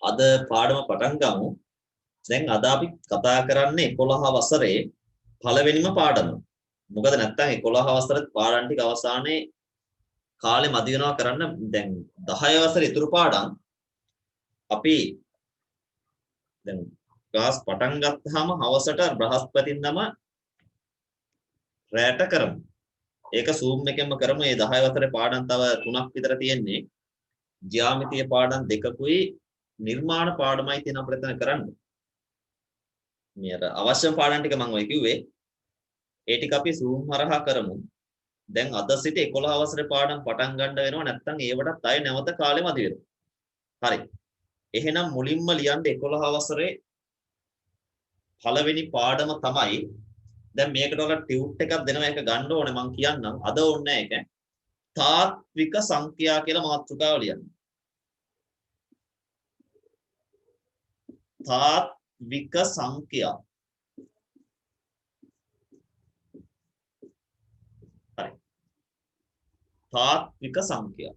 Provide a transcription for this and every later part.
අද පාඩම පටන් ගමු. දැන් අද අපි කතා කරන්නේ 11 වසරේ පළවෙනිම පාඩම. මොකද නැත්තම් 11 වසරේ පාඩම් ටික අවසානයේ කාලේ මදි වෙනවා කරන්න. දැන් 10 වසරේ ඉතුරු පාඩම් අපි දැන් ක්ලාස් පටන් ගත්තාම හවසට බ්‍රහස්පතින්දම රැට කරමු. ඒක Zoom එකෙන්ම කරමු. මේ 10 වසරේ පාඩම් තව 3ක් විතර තියෙන්නේ. ජ්‍යාමිතිය පාඩම් දෙකකුයි නිර්මාණ පාඩමයි තියෙන අපිට එතන කරන්න. මේ අර අවශ්‍යම පාඩම් ටික මම ඔය කිව්වේ. ඒ ටික අපි Zoom හරහා කරමු. දැන් අද සිට 11 වසරේ පාඩම් පටන් ගන්න වෙනවා. නැත්නම් ඒවටත් අය නැවත කාලෙ මදි වෙනවා. හරි. එහෙනම් මුලින්ම ලියන්න 11 වසරේ පළවෙනි පාඩම තමයි. දැන් මේකට ඔයාලා ටියුට් එකක් දෙනවා. ඒක ගන්න ඕනේ මම කියන්නම්. අද ඕනේ නැහැ ඒක. තාත්වික සංඛ්‍යා කියලා මාතෘකාව ලියන්න. තාත්වික සංඛ්‍යා. හරි. තාත්වික සංඛ්‍යා.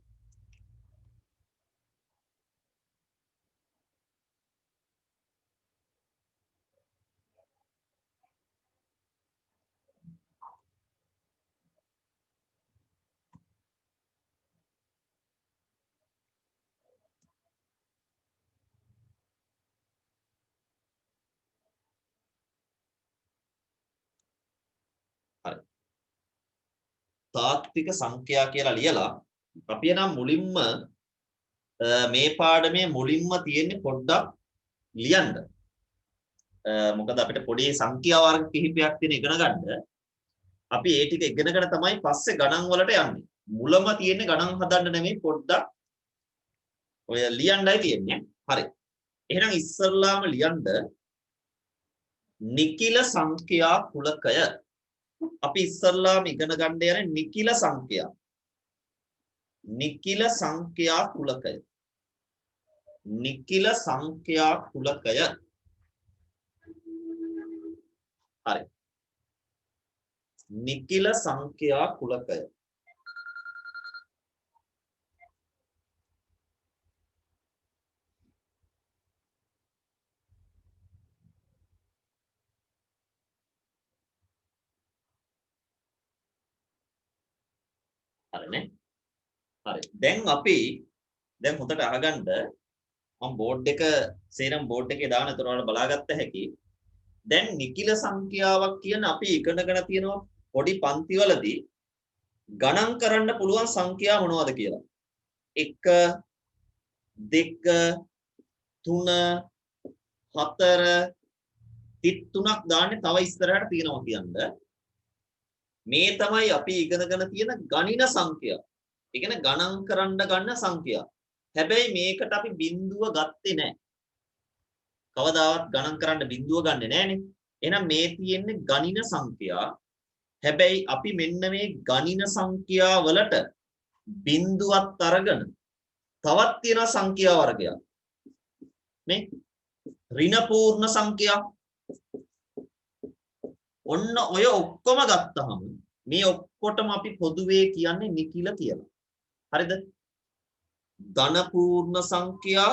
හරි. තාත්වික සංඛ්‍යා කියලා ලියලා අපි නම් මුලින්ම මේ පාඩමේ මුලින්ම තියෙන්නේ පොඩ්ඩක් ලියන්න. මොකද අපිට පොඩි සංඛ්‍යා වර්ග කිහිපයක් තියෙන ඉගෙන ගන්න. අපි ඒ ටික ඉගෙනගෙන තමයි පස්සේ ගණන් වලට යන්නේ. මුලම තියෙන්නේ ගණන් හදන්න නෙමෙයි පොඩ්ඩක් ඔය ලියන්නයි තියෙන්නේ. හරි. එහෙනම් ඉස්සල්ලාම ලියන්න නිකිල සංඛ්‍යා කුලකය. අපි ඉස්සල්ලාම ඉගෙන ගන්න යන්නේ නිකිල සංඛ්‍යා. නිකිල සංඛ්‍යා කුලකය. නිකිල සංඛ්‍යා කුලකය. හරි. නිකිල සංඛ්‍යා කුලකය. හරිනේ. හරි. දැන් අපි දැන් හොඳට අහගන්න මම බෝඩ් එක සේරම බෝඩ් එකේ දාන අතර ඔයාලා බලාගත්ත හැකි. දැන් නිකිල සංඛ්‍යාවක් කියන අපි ඉගෙනගෙන තියෙනවා පොඩි පන්තිවලදී ගණන් කරන්න පුළුවන් සංඛ්‍යා මොනවද කියලා. 1 2 3 4 3ක් දාන්නේ තව ඉස්සරහට තියෙනවා කියන්නේ. මේ තමයි අපි ඉගෙනගෙන තියෙන ගණින සංඛ්‍යා. ඒ කියන්නේ ගණන් කරන්න ගන්න සංඛ්‍යා. හැබැයි මේකට අපි බිඳුව ගත්තේ නැහැ. කවදාවත් ගණන් කරන්න බිඳුව ගන්නෙ නැහනේ. එහෙනම් මේ තියෙන්නේ ගණින සංඛ්‍යා. හැබැයි අපි මෙන්න මේ ගණින සංඛ්‍යා වලට බිඳුවත් අරගෙන තවත් තියෙන සංඛ්‍යා වර්ගයක්. මේ ඍණ පූර්ණ සංඛ්‍යා. ඔන්න ඔය ඔක්කොම ගත්තහම මේ ඔක්කොටම අපි පොදුවේ කියන්නේ නිකිල කියලා. හරිද? ධන පූර්ණ සංඛ්‍යා,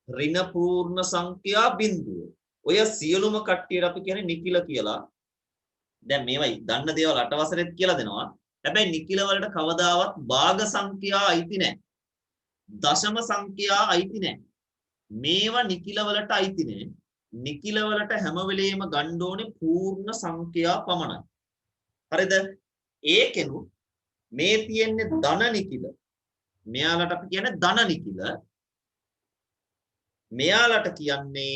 ඍණ පූර්ණ සංඛ්‍යා බිඳුව. ඔය සියලුම කට්ටියට අපි කියන්නේ නිකිල කියලා. දැන් මේවයි දන්න දේවල් අටවසරෙත් කියලා දෙනවා. හැබැයි නිකිල වලට කවදාවත් භාග සංඛ්‍යා අයිති නැහැ. දශම සංඛ්‍යා අයිති නැහැ. මේවා නිකිල වලට අයිති නැහැ. නිකිල වලට හැම වෙලෙම ගන්න ඕනේ පූර්ණ සංඛ්‍යා පමණයි. හරිද? ඒකෙනු මේ තියෙන්නේ ධන නිකිල. මෙයාලට අපි කියන්නේ ධන නිකිල. මෙයාලට කියන්නේ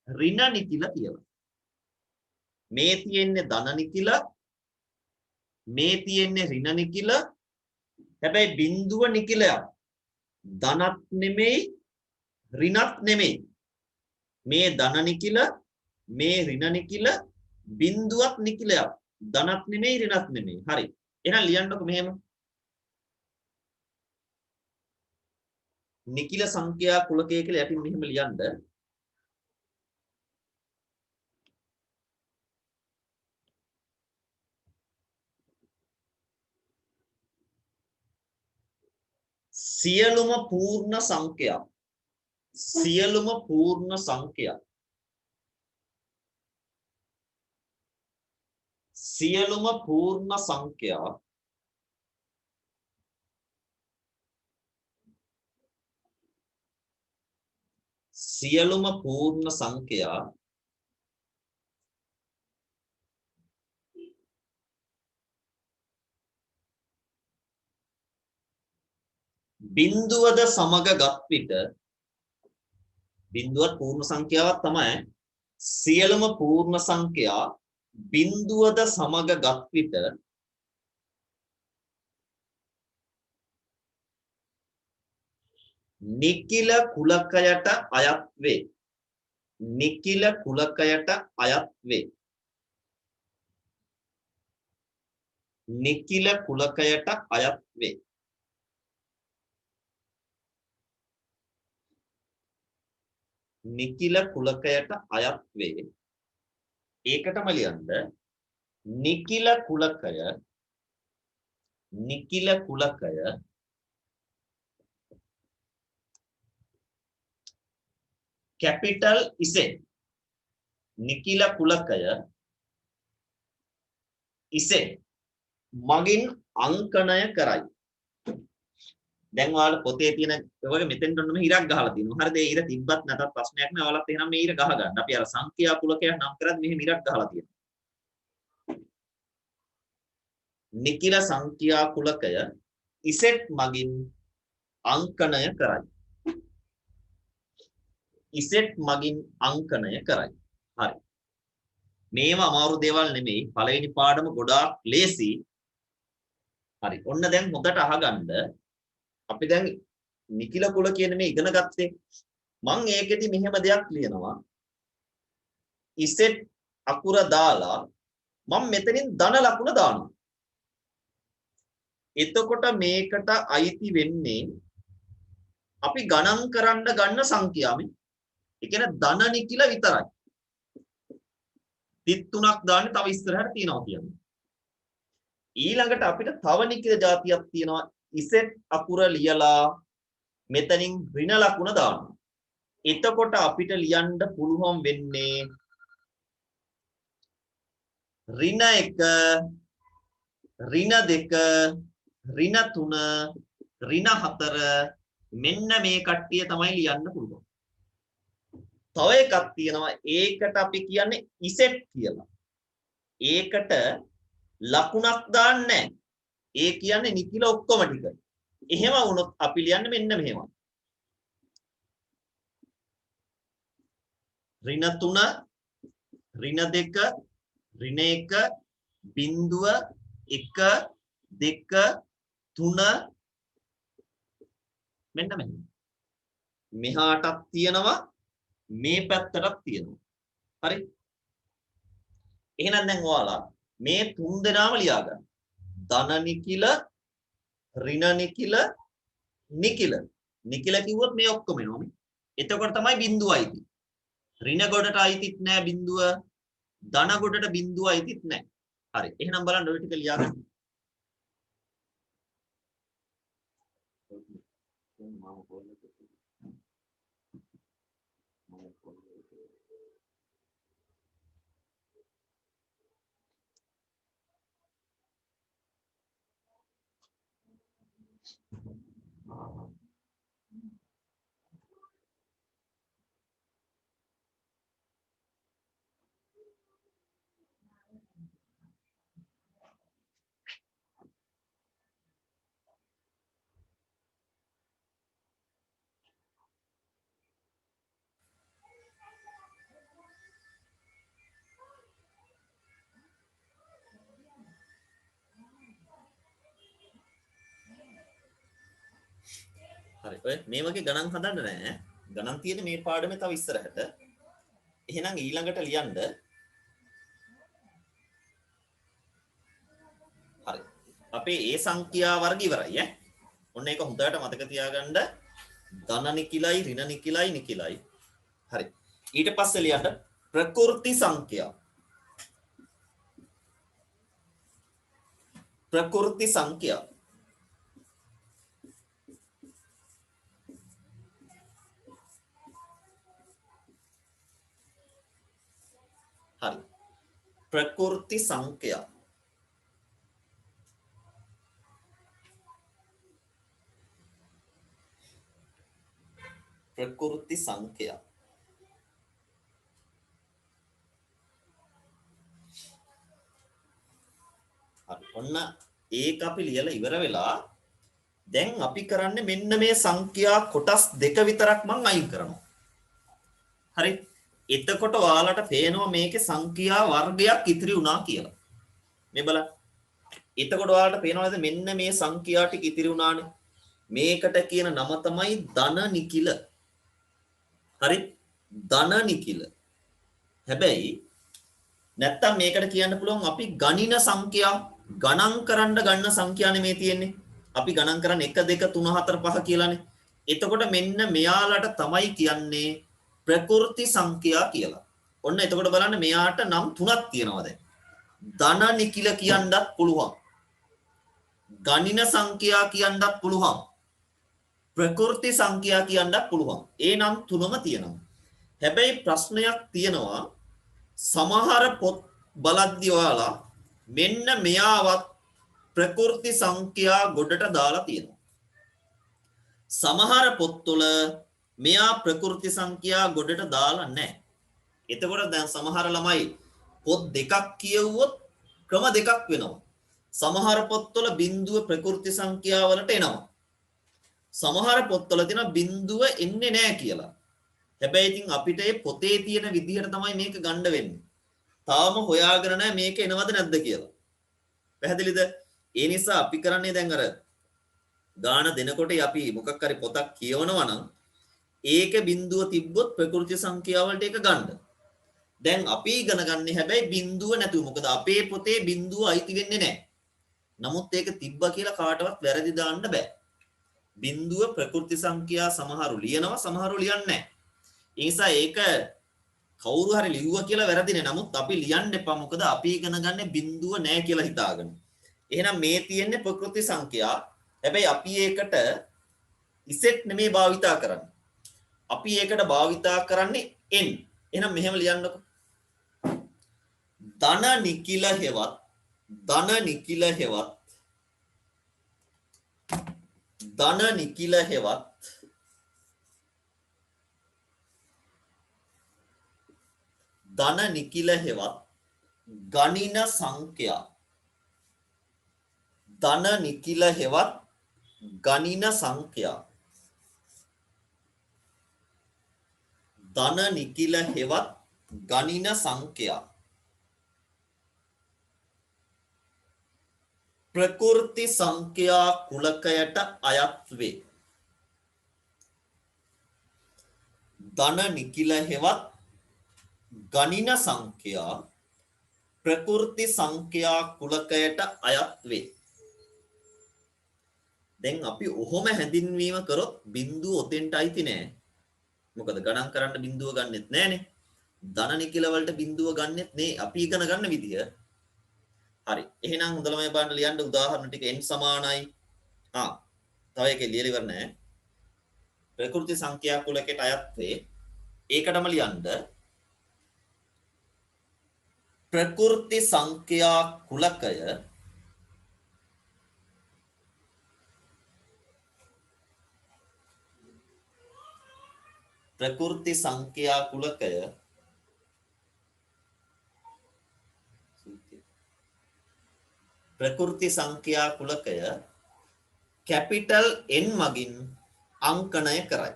ඍණ නිකිල කියලා. මේ තියෙන්නේ ධන නිකිල. මේ තියෙන්නේ ඍණ නිකිල. හැබැයි බිඳුව නිකිලයක්. ධනත් නෙමෙයි ඍණත් නෙමෙයි. මේ ධන නිකිල, මේ ඍණ නිකිල, බිඳුවත් නිකිලයක්. ධනත් නෙමෙයි ඍණත් නෙමෙයි. හරි. එහෙනම් ලියන්නකො මෙහෙම. නිකිල සංඛ්‍යා කුලකය කියලා යටින් මෙහෙම ලියන්න. සියලුම පූර්ණ සංඛ්‍යා සියලුම පූර්ණ සංඛ්‍යා සියලුම පූර්ණ සංඛ්‍යා සියලුම පූර්ණ සංඛ්‍යා බිඳුවද සමග ගත් විට බිඳුවත් පූර්ණ සංඛ්‍යාවක් තමයි සියලුම පූර්ණ සංඛ්‍යා බිඳුවද සමග ගත් විට නිකිල කුලකයට අයත් වේ. නිකිල කුලකයට අයත් වේ. නිකිල කුලකයට අයත් වේ. නිකිල කුලකයට අයත් වේ. ඒකටම ලියන්න නිකිල කුලකය capital ඉසෙන් නිකිල කුලකය ඉසෙන් මගින් අංකණය කරයි. දැන් ඔයාලා පොතේ තියෙන ඔයගේ මෙතෙන්ට ඔන්න මේ ඉරක් ගහලා තියෙනවා. හරිද? ඒ ඉර තිබ්බත් නැතත් ප්‍රශ්නයක් නෑ. ඔයාලත් එහෙනම් මේ ඉර ගහ ගන්න. අපි අර සංඛ්‍යා කුලකයක් නම් කරත් මෙහෙම ඉරක් ගහලා තියෙනවා. නිකිල සංඛ්‍යා කුලකය ඉසෙට් මගින් අංකණය කරයි. ඉසෙට් මගින් අංකණය කරයි. හරි. මේවා අමාරු දේවල් නෙමෙයි. පළවෙනි පාඩම ගොඩාක් ලේසි. හරි. ඔන්න දැන් හොඳට අහගන්න. අපි දැන් නිකිල කුල කියන මේ ඉගෙන ගත්තේ. මම ඒකෙදි මෙහෙම දෙයක් ලියනවා. ඉසෙට් අකුර දාලා මම මෙතනින් ධන ලකුණ දානවා. එතකොට මේකට අයිති වෙන්නේ අපි ගණන් කරන්න ගන්න සංඛ්‍යාවෙන්. ඒ කියන්නේ ධන නිකිල විතරයි. 33ක් දාන්න තව ඉස්සරහට තියනවා කියන්නේ. ඊළඟට අපිට තව නිකිල જાතියක් තියෙනවා. ඉසෙට් අකුර ලියලා මෙතනින් ඍණ ලකුණ දානවා. එතකොට අපිට ලියන්න පුළුවන් වෙන්නේ ඍණ 1 ඍණ 2 ඍණ 3 ඍණ 4 මෙන්න මේ කට්ටිය තමයි ලියන්න පුළුවන්. තව එකක් තියෙනවා. ඒකට අපි කියන්නේ ඉසෙට් කියලා. ඒකට ලකුණක් දාන්නේ නැහැ. ඒ කියන්නේ නිකිල ඔක්කොම ටික. එහෙම වුණොත් අපි ලියන්නේ මෙන්න මෙහෙමයි. ඍණ 3 ඍණ 2 ඍණ 1 බිංදුව 1 2 3 මෙන්න මෙහෙම. මෙහාටත් තියෙනවා මේ පැත්තටත් තියෙනවා. හරි? එහෙනම් දැන් ඔයාලා මේ තුන් දෙනාම ලියා ගන්න. ධන නිකිල, ඍණ නිකිල, නිකිල. නිකිල කිව්වොත් මේ ඔක්කොම එනවා. එතකොට තමයි බිඳුවයි තියෙන්නේ. ඍණ ගොඩට අයිතිත් නෑ බිඳුව. ධන ගොඩට බිඳුව අයිතිත් නෑ. හරි. එහෙනම් බලන්න ඔය ටික ලියා ගන්න. හරි. ඔය මේ වගේ ගණන් හදන්න නෑ. ගණන් තියෙන මේ පාඩමේ තව ඉස්සරහට. එහෙනම් ඊළඟට ලියන්න. හරි. අපේ ඒ සංඛ්‍යා වර්ග ඉවරයි ඈ. ඔන්න ඒක හොඳට මතක තියාගන්න. ධන නිකිලයි ඍණ නිකිලයි නිකිලයි. හරි. ඊට පස්සේ ලියන්න ප්‍රකෘති සංඛ්‍යා. ප්‍රකෘති සංඛ්‍යා. හරි. ප්‍රකෘති සංඛ්‍යා. ප්‍රකෘති සංඛ්‍යා. හරි. ඔන්න ඒක අපි ලියලා ඉවර වෙලා දැන් අපි කරන්නේ මෙන්න මේ සංඛ්‍යා කොටස් දෙක විතරක් මං අයින් කරනවා. හරි. එතකොට ඔයාලට පේනවා මේකේ සංඛ්‍යා වර්ගයක් ඉතිරි වුණා කියලා. මේ බලන්න. එතකොට ඔයාලට පේනවාද මෙන්න මේ සංඛ්‍යා ටික ඉතිරි වුණානේ. මේකට කියන නම තමයි ධන නිකිල. හරි. ධන නිකිල. හැබැයි නැත්තම් මේකට කියන්න පුළුවන් අපි ගණින සංඛ්‍යා ගණන් කරන්න ගන්න සංඛ්‍යා නෙමේ තියෙන්නේ. අපි ගණන් කරන්නේ 1 2 3 4 5 කියලානේ. එතකොට මෙන්න මෙයාලට තමයි කියන්නේ ප්‍රකෘති සංඛ්‍යා කියලා. ඔන්න එතකොට බලන්න මෙයාට නම් තුනක් තියෙනවා දැන්. ධන නිකිල කියන්නත් පුළුවන්. ගණින සංඛ්‍යා කියන්නත් පුළුවන්. ප්‍රකෘති සංඛ්‍යා කියන්නත් පුළුවන්. ඒ නම් තුනම තියෙනවා. හැබැයි ප්‍රශ්නයක් තියෙනවා. සමහර පොත් බලද්දී ඔයාලා මෙන්න මෙයාවත් ප්‍රකෘති සංඛ්‍යා ගොඩට දාලා තියෙනවා. සමහර පොත්වල මෙයා ප්‍රකෘති සංඛ්‍යා ගොඩට දාලා නැහැ. එතකොට දැන් සමහර ළමයි පොත් දෙකක් කියවුවොත් ක්‍රම දෙකක් වෙනවා. සමහර පොත්වල බිඳුව ප්‍රකෘති සංඛ්‍යා වලට එනවා. සමහර පොත්වල තියෙන බිඳුව එන්නේ නැහැ කියලා. හැබැයි ඉතින් අපිට මේ පොතේ තියෙන විදිහට තමයි මේක ගන්න වෙන්නේ. තාම හොයාගෙන නැහැ මේක එනවද නැද්ද කියලා. පැහැදිලිද? ඒ නිසා අපි කරන්නේ දැන් අර ගාන දෙනකොට අපි මොකක් හරි පොතක් කියවනවා නම් ඒක බිඳුව තිබ්බොත් ප්‍රකෘති සංඛ්‍යා වලට ඒක ගන්න. දැන් අපි ඉගෙන ගන්න හැබැයි බිඳුව නැතුව. මොකද අපේ පොතේ බිඳුව අයිති වෙන්නේ නැහැ. නමුත් ඒක තිබ්බා කියලා කාටවත් වැරදි දාන්න බෑ. බිඳුව ප්‍රකෘති සංඛ්‍යා සමහරු ලියනවා සමහරු ලියන්නේ නැහැ. ඒ නිසා ඒක කවුරු හරි ලිව්වා කියලා වැරදි නෑ. නමුත් අපි ලියන්න එපා. මොකද අපි ඉගෙන ගන්න බිඳුව නැහැ කියලා හිතාගෙන. එහෙනම් මේ තියෙන්නේ ප්‍රකෘති සංඛ්‍යා. හැබැයි අපි ඒකට ඉසෙට් නෙමෙයි භාවිතා කරන්නේ. අපි ඒකට භාවිතා කරන්නේ n. එහෙනම් මෙහෙම ලියන්නකො. ධන නිකිල හෙවත් ධන නිකිල හෙවත් ධන නිකිල හෙවත් ධන නිකිල හෙවත් ගණින සංඛ්‍යා. ධන නිකිල හෙවත් ගණින සංඛ්‍යා. ධන නිකිල හෙවත් ගණින සංඛ්‍යා. ප්‍රකෘති සංඛ්‍යා කුලකයට අයත් වේ. ධන නිකිල හෙවත් ගණින සංඛ්‍යා ප්‍රකෘති සංඛ්‍යා කුලකයට අයත් වේ. දැන් අපි ඔහොම හැඳින්වීම කරොත් බිඳුව ඔතෙන්ට අයිති නෑ. මොකද ගණන් කරන්න බිඳුව ගන්නෙත් නෑනේ. ධන නිකිල වලට බිඳුව ගන්නෙත් නේ. අපි ඉගෙන ගන්න විදිය. හරි. එහෙනම් හොඳලම බලන්න ලියන්න උදාහරණ ටික n සමානයි. තව එකේ ලියලා ඉවර නෑ. ප්‍රකෘති සංඛ්‍යා කුලකයට අයත් වේ. ඒකටම ලියන්න ප්‍රකෘති සංඛ්‍යා කුලකය ප්‍රකෘති සංඛ්‍යා කුලකය ප්‍රකෘති සංඛ්‍යා කුලකය කැපිටල් n මගින් අංකණය කරයි.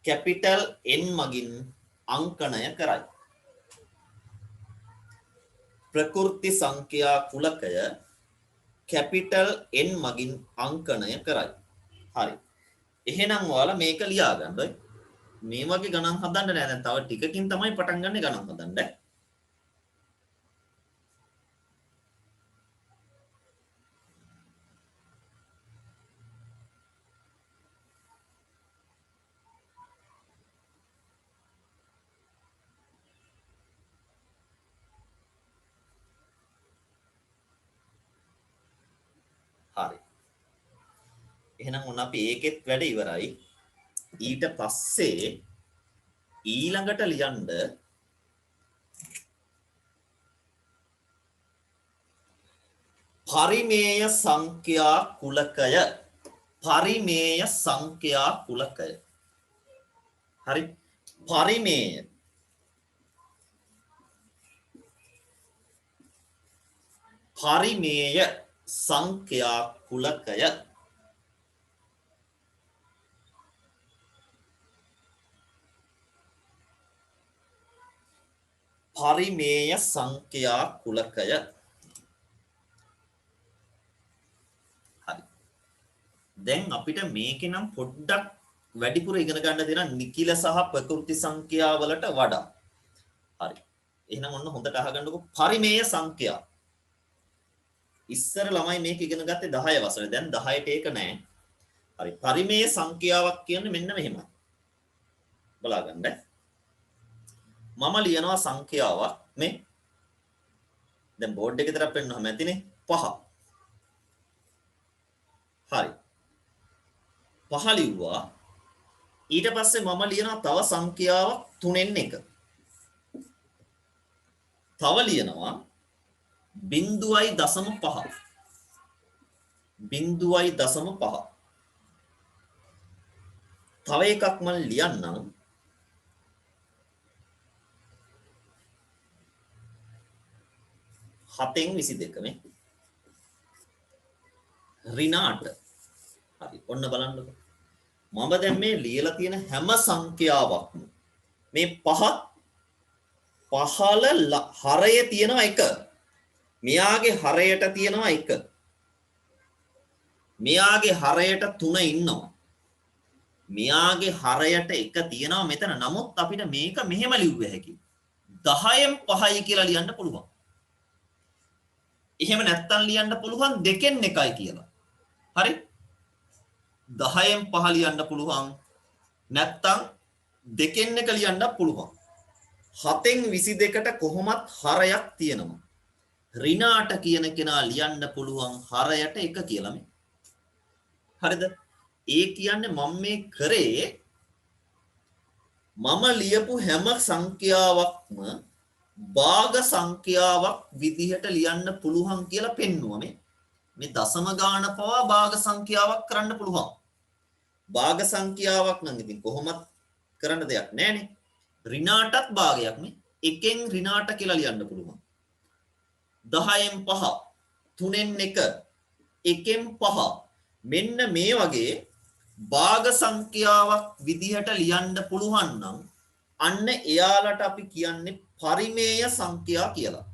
කැපිටල් n මගින් අංකණය කරයි. ප්‍රකෘති සංඛ්‍යා කුලකය කැපිටල් n මගින් අංකණය කරයි. හරි. එහෙනම් ඔයාලා මේක ලියා ගන්න. මේ වගේ ගණන් හදන්න නෑ. දැන් තව ටිකකින් තමයි පටන් ගන්න ගණන් හදන්න. හරි. එහෙනම් ඔන්න අපි ඒකෙත් වැඩ ඉවරයි. ඊට පස්සේ ඊළඟට ලියන්න පරිමේය සංඛ්‍යා කුලකය. පරිමේය සංඛ්‍යා කුලකය. හරි. පරිමේය පරිමේය සංඛ්‍යා කුලකය. පරිමේය සංඛ්‍යා කුලකය. හරි. දැන් අපිට මේකේ නම් පොඩ්ඩක් වැඩිපුර ඉගෙන ගන්න දෙන නිකිල සහ ප්‍රකෘති සංඛ්‍යා වලට වඩා. හරි. එහෙනම් ඔන්න හොඳට අහගන්නකො පරිමේය සංඛ්‍යා. ඉස්සර ළමයි මේක ඉගෙන ගත්තේ 10 වසරේ. දැන් 10ට ඒක නෑ. හරි. පරිමේය සංඛ්‍යාවක් කියන්නේ මෙන්න මෙහෙමයි. බලාගන්න. මම ලියනවා සංඛ්‍යාවක් මේ. දැන් බෝඩ් එකේ විතරක් පෙන්නවම ඇතිනේ 5. හරි. 5 ලිව්වා. ඊට පස්සේ මම ලියනවා තව සංඛ්‍යාවක් 3න් 1. තව ලියනවා 0.5. 0.5. තව එකක් මම ලියන්නම් 7/22 මේ ඍණාට. හරි. ඔන්න බලන්නකො. මම දැන් මේ ලියලා තියෙන හැම සංඛ්‍යාවක්ම මේ පහත් පහළ හරයේ තියෙනවා 1. මෙයාගේ හරයට තියෙනවා 1. මෙයාගේ හරයට 3 ඉන්නවා. මෙයාගේ හරයට 1 තියෙනවා මෙතන. නමුත් අපිට මේක මෙහෙම ලිව්ව හැකියි. 10න් 5යි කියලා ලියන්න පුළුවන්. එහෙම නැත්තම් ලියන්න පුළුවන් 2න් 1යි කියලා. හරි? 10න් 5 ලියන්න පුළුවන්. නැත්තම් 2න් 1 ලියන්න පුළුවන්. 7/22ට කොහොමත් හරයක් තියෙනවා. ඍණාට කියන කෙනා ලියන්න පුළුවන් හරයට 1 කියලා මේ. හරිද? ඒ කියන්නේ මම මේ කරේ මම ලියපු හැම සංඛ්‍යාවක්ම භාග සංඛ්‍යාවක් විදිහට ලියන්න පුළුවන් කියලා පෙන්නුවා මේ. මේ දශම ගාන පවා භාග සංඛ්‍යාවක් කරන්න පුළුවන්. භාග සංඛ්‍යාවක් නම් ඉතින් කොහොමත් කරන්න දෙයක් නැහැනේ. ඍණාටත් භාගයක් මේ. 1න් ඍණාට කියලා ලියන්න පුළුවන්. 10න් 5, 3න් 1, 1න් 5. මෙන්න මේ වගේ භාග සංඛ්‍යාවක් විදිහට ලියන්න පුළුවන් නම් අන්න එයාලට අපි කියන්නේ පරිමේය සංඛ්‍යා කියලා.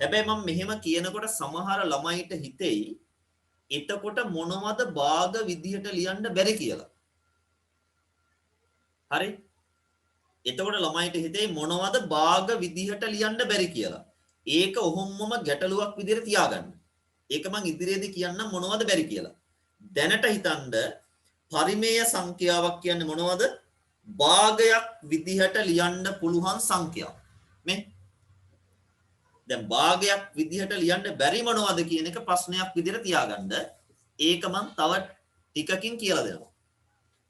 හැබැයි මම මෙහෙම කියනකොට සමහර ළමයිට හිතෙයි එතකොට මොනවද භාග විදිහට ලියන්න බැරි කියලා. හරි? එතකොට ළමයිට හිතෙයි මොනවද භාග විදිහට ලියන්න බැරි කියලා. ඒක ඔහොම්මම ගැටලුවක් විදිහට තියාගන්න. ඒක මම ඉදිරියේදී කියන්නම් මොනවද බැරි කියලා. දැනට හිතන්න පරිමේය සංඛ්‍යාවක් කියන්නේ මොනවද? භාගයක් විදිහට ලියන්න පුළුවන් සංඛ්‍යාව. මේ දැන් භාගයක් විදිහට ලියන්න බැරි මොනවද කියන එක ප්‍රශ්නයක් විදිහට තියාගන්න. ඒක මම තව ටිකකින් කියලා දෙනවා.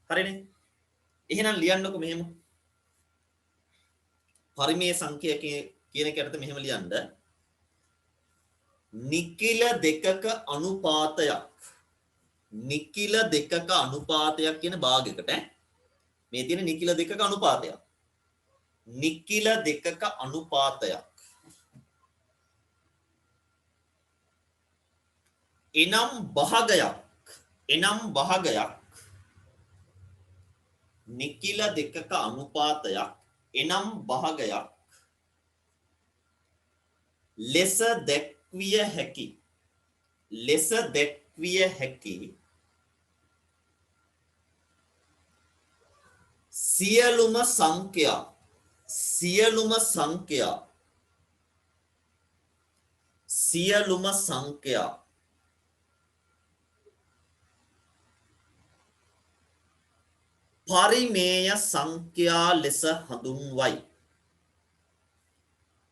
හරිනේ? එහෙනම් ලියන්නකො මෙහෙම. පරිමේය සංඛ්‍යා කියන එකට මෙහෙම ලියන්න. නිකිල දෙකක අනුපාතයක්. නිකිල දෙකක අනුපාතයක් කියන භාගයකට මේ තියෙන නිකිල දෙකක අනුපාතයක්. නිකිල දෙකක අනුපාතයක්. එනම් භාගයක්. එනම් භාගයක්. නිකිල දෙකක අනුපාතයක්. එනම් භාගයක්. ලෙස දැක්විය හැකි. ලෙස දැක්විය හැකි. සියලුම සංඛ්‍යා. සියලුම සංඛ්‍යා. සියලුම සංඛ්‍යා. පරිමේය සංඛ්‍යා ලෙස හඳුන්වයි.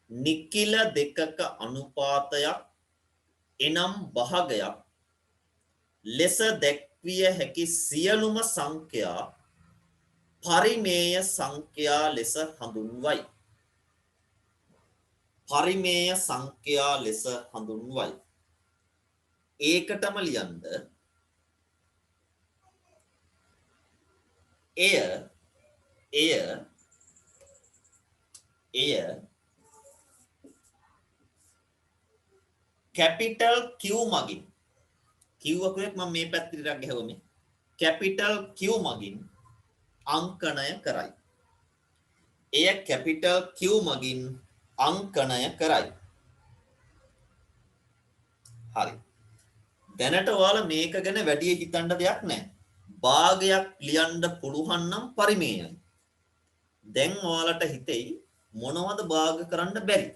නිකිල දෙකක අනුපාතයක් එනම් භාගයක් ලෙස දැක්විය හැකි සියලුම සංඛ්‍යා පරිමේය සංඛ්‍යා ලෙස හඳුන්වයි. පරිමේය සංඛ්‍යා ලෙස හඳුන්වයි. ඒකටම ලියන්න එය capital Q මගින් Q වකුරක් මම මේ පැත්තට ටිකක් ගහුවමේ capital Q මගින් අංකණය කරයි. එය capital Q මගින් අංකණය කරයි. හරි. දැනට ඔයාලා මේක ගැන වැඩි හිතන්න දෙයක් නැහැ. භාගයක් ලියන්න පුළුවන් නම් පරිමේයයි. දැන් ඔයාලට හිතෙයි මොනවද භාග කරන්න බැරි?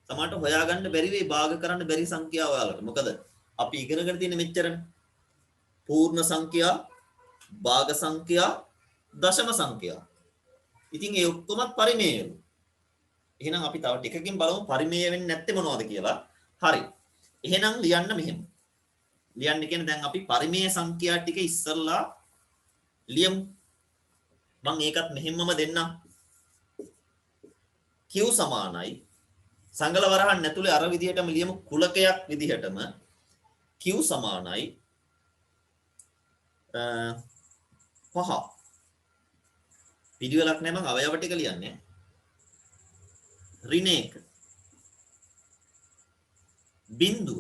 සමහරට හොයාගන්න බැරි වෙයි භාග කරන්න බැරි සංඛ්‍යාව ඔයාලට. මොකද අපි ඉගෙනගෙන තියෙන මෙච්චරනේ. පූර්ණ සංඛ්‍යා, භාග සංඛ්‍යා, දශම සංඛ්‍යා. ඉතින් ඒ ඔක්කොමත් පරිමේයලු. එහෙනම් අපි තව ටිකකින් බලමු පරිමේය වෙන්නේ නැත්තේ මොනවද කියලා. හරි. එහෙනම් ලියන්න මෙහෙම. ලියන්න කියන්නේ දැන් අපි පරිමේය සංඛ්‍යා ටික ඉස්සරලා ලියමු. මම ඒකත් මෙහෙමම දෙන්නම්. Q සමානයි සංගල වරහන් ඇතුලේ අර විදිහටම ලියමු කුලකයක් විදිහටම Q සමානයි 5 පිළිවෙලක් නැහැ මම අවයව ටික ලියන්නේ ඍණ 1 බිංදුව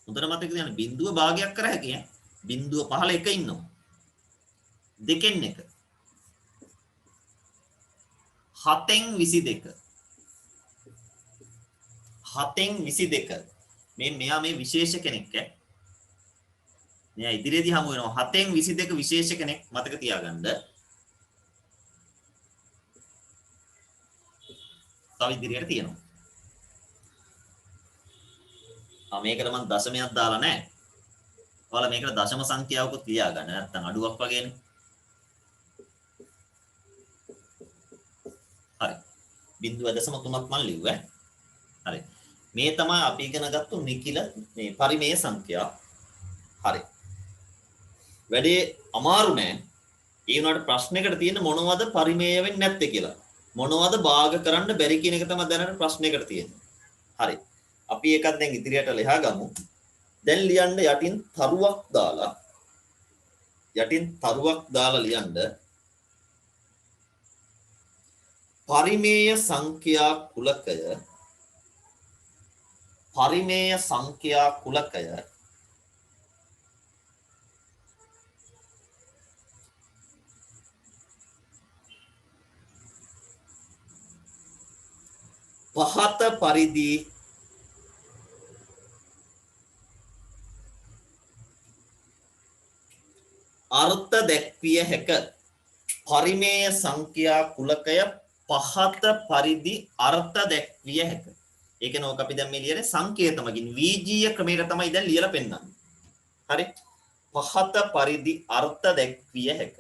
හොඳට මතක තියාගන්න බිංදුව භාගයක් කර හැකියි බිංදුව 15 එක ඉන්නවා දෙකෙන් එක 7න් 22 7න් 22 මෙයා මේ විශේෂ කෙනෙක් මෙයා ඉදිරියේදී හමු වෙනවා 7න් 22 විශේෂ කෙනෙක් මතක තියාගන්න තව ඉදිරියට තියෙනවා මේකට මම දශමයක් දාලා නැහැ ඔයාලා මේකට දශම සංඛ්‍යාවකුත් ලියා ගන්න නැත්නම් අඩුවක් වගේනේ හරි 0.3ක් මම ලිව්වා හරි මේ තමයි අපි ඉගෙන ගත්තු නිකිල මේ පරිමේය සංඛ්‍යා හරි වැඩේ අමාරු නෑ ඒ වුණාට ප්‍රශ්නයකට තියෙන මොනවද පරිමේය වෙන්නේ නැත්තේ කියලා මොනවද භාග කරන්න බැරි කියන එක තමයි දැනට ප්‍රශ්නයකට තියෙන්නේ හරි අපි එකක් දැන් ඉදිරියට ලියා ගමු දැන් ලියන්න යටින් තරුවක් දාලා ලියන්න පරිමේය සංඛ්‍යා කුලකය පහත පරිදි අර්ථ දැක්විය හැක පරිමේය සංඛ්‍යා කුලකය පහත පරිදි අර්ථ දැක්විය හැක ඒක නෝක අපි දැන් මේ ලියන්නේ සංකේතමකින් වීජීය ක්‍රමයට තමයි දැන් ලියලා පෙන්නන්නේ හරි පහත පරිදි අර්ථ දැක්විය හැක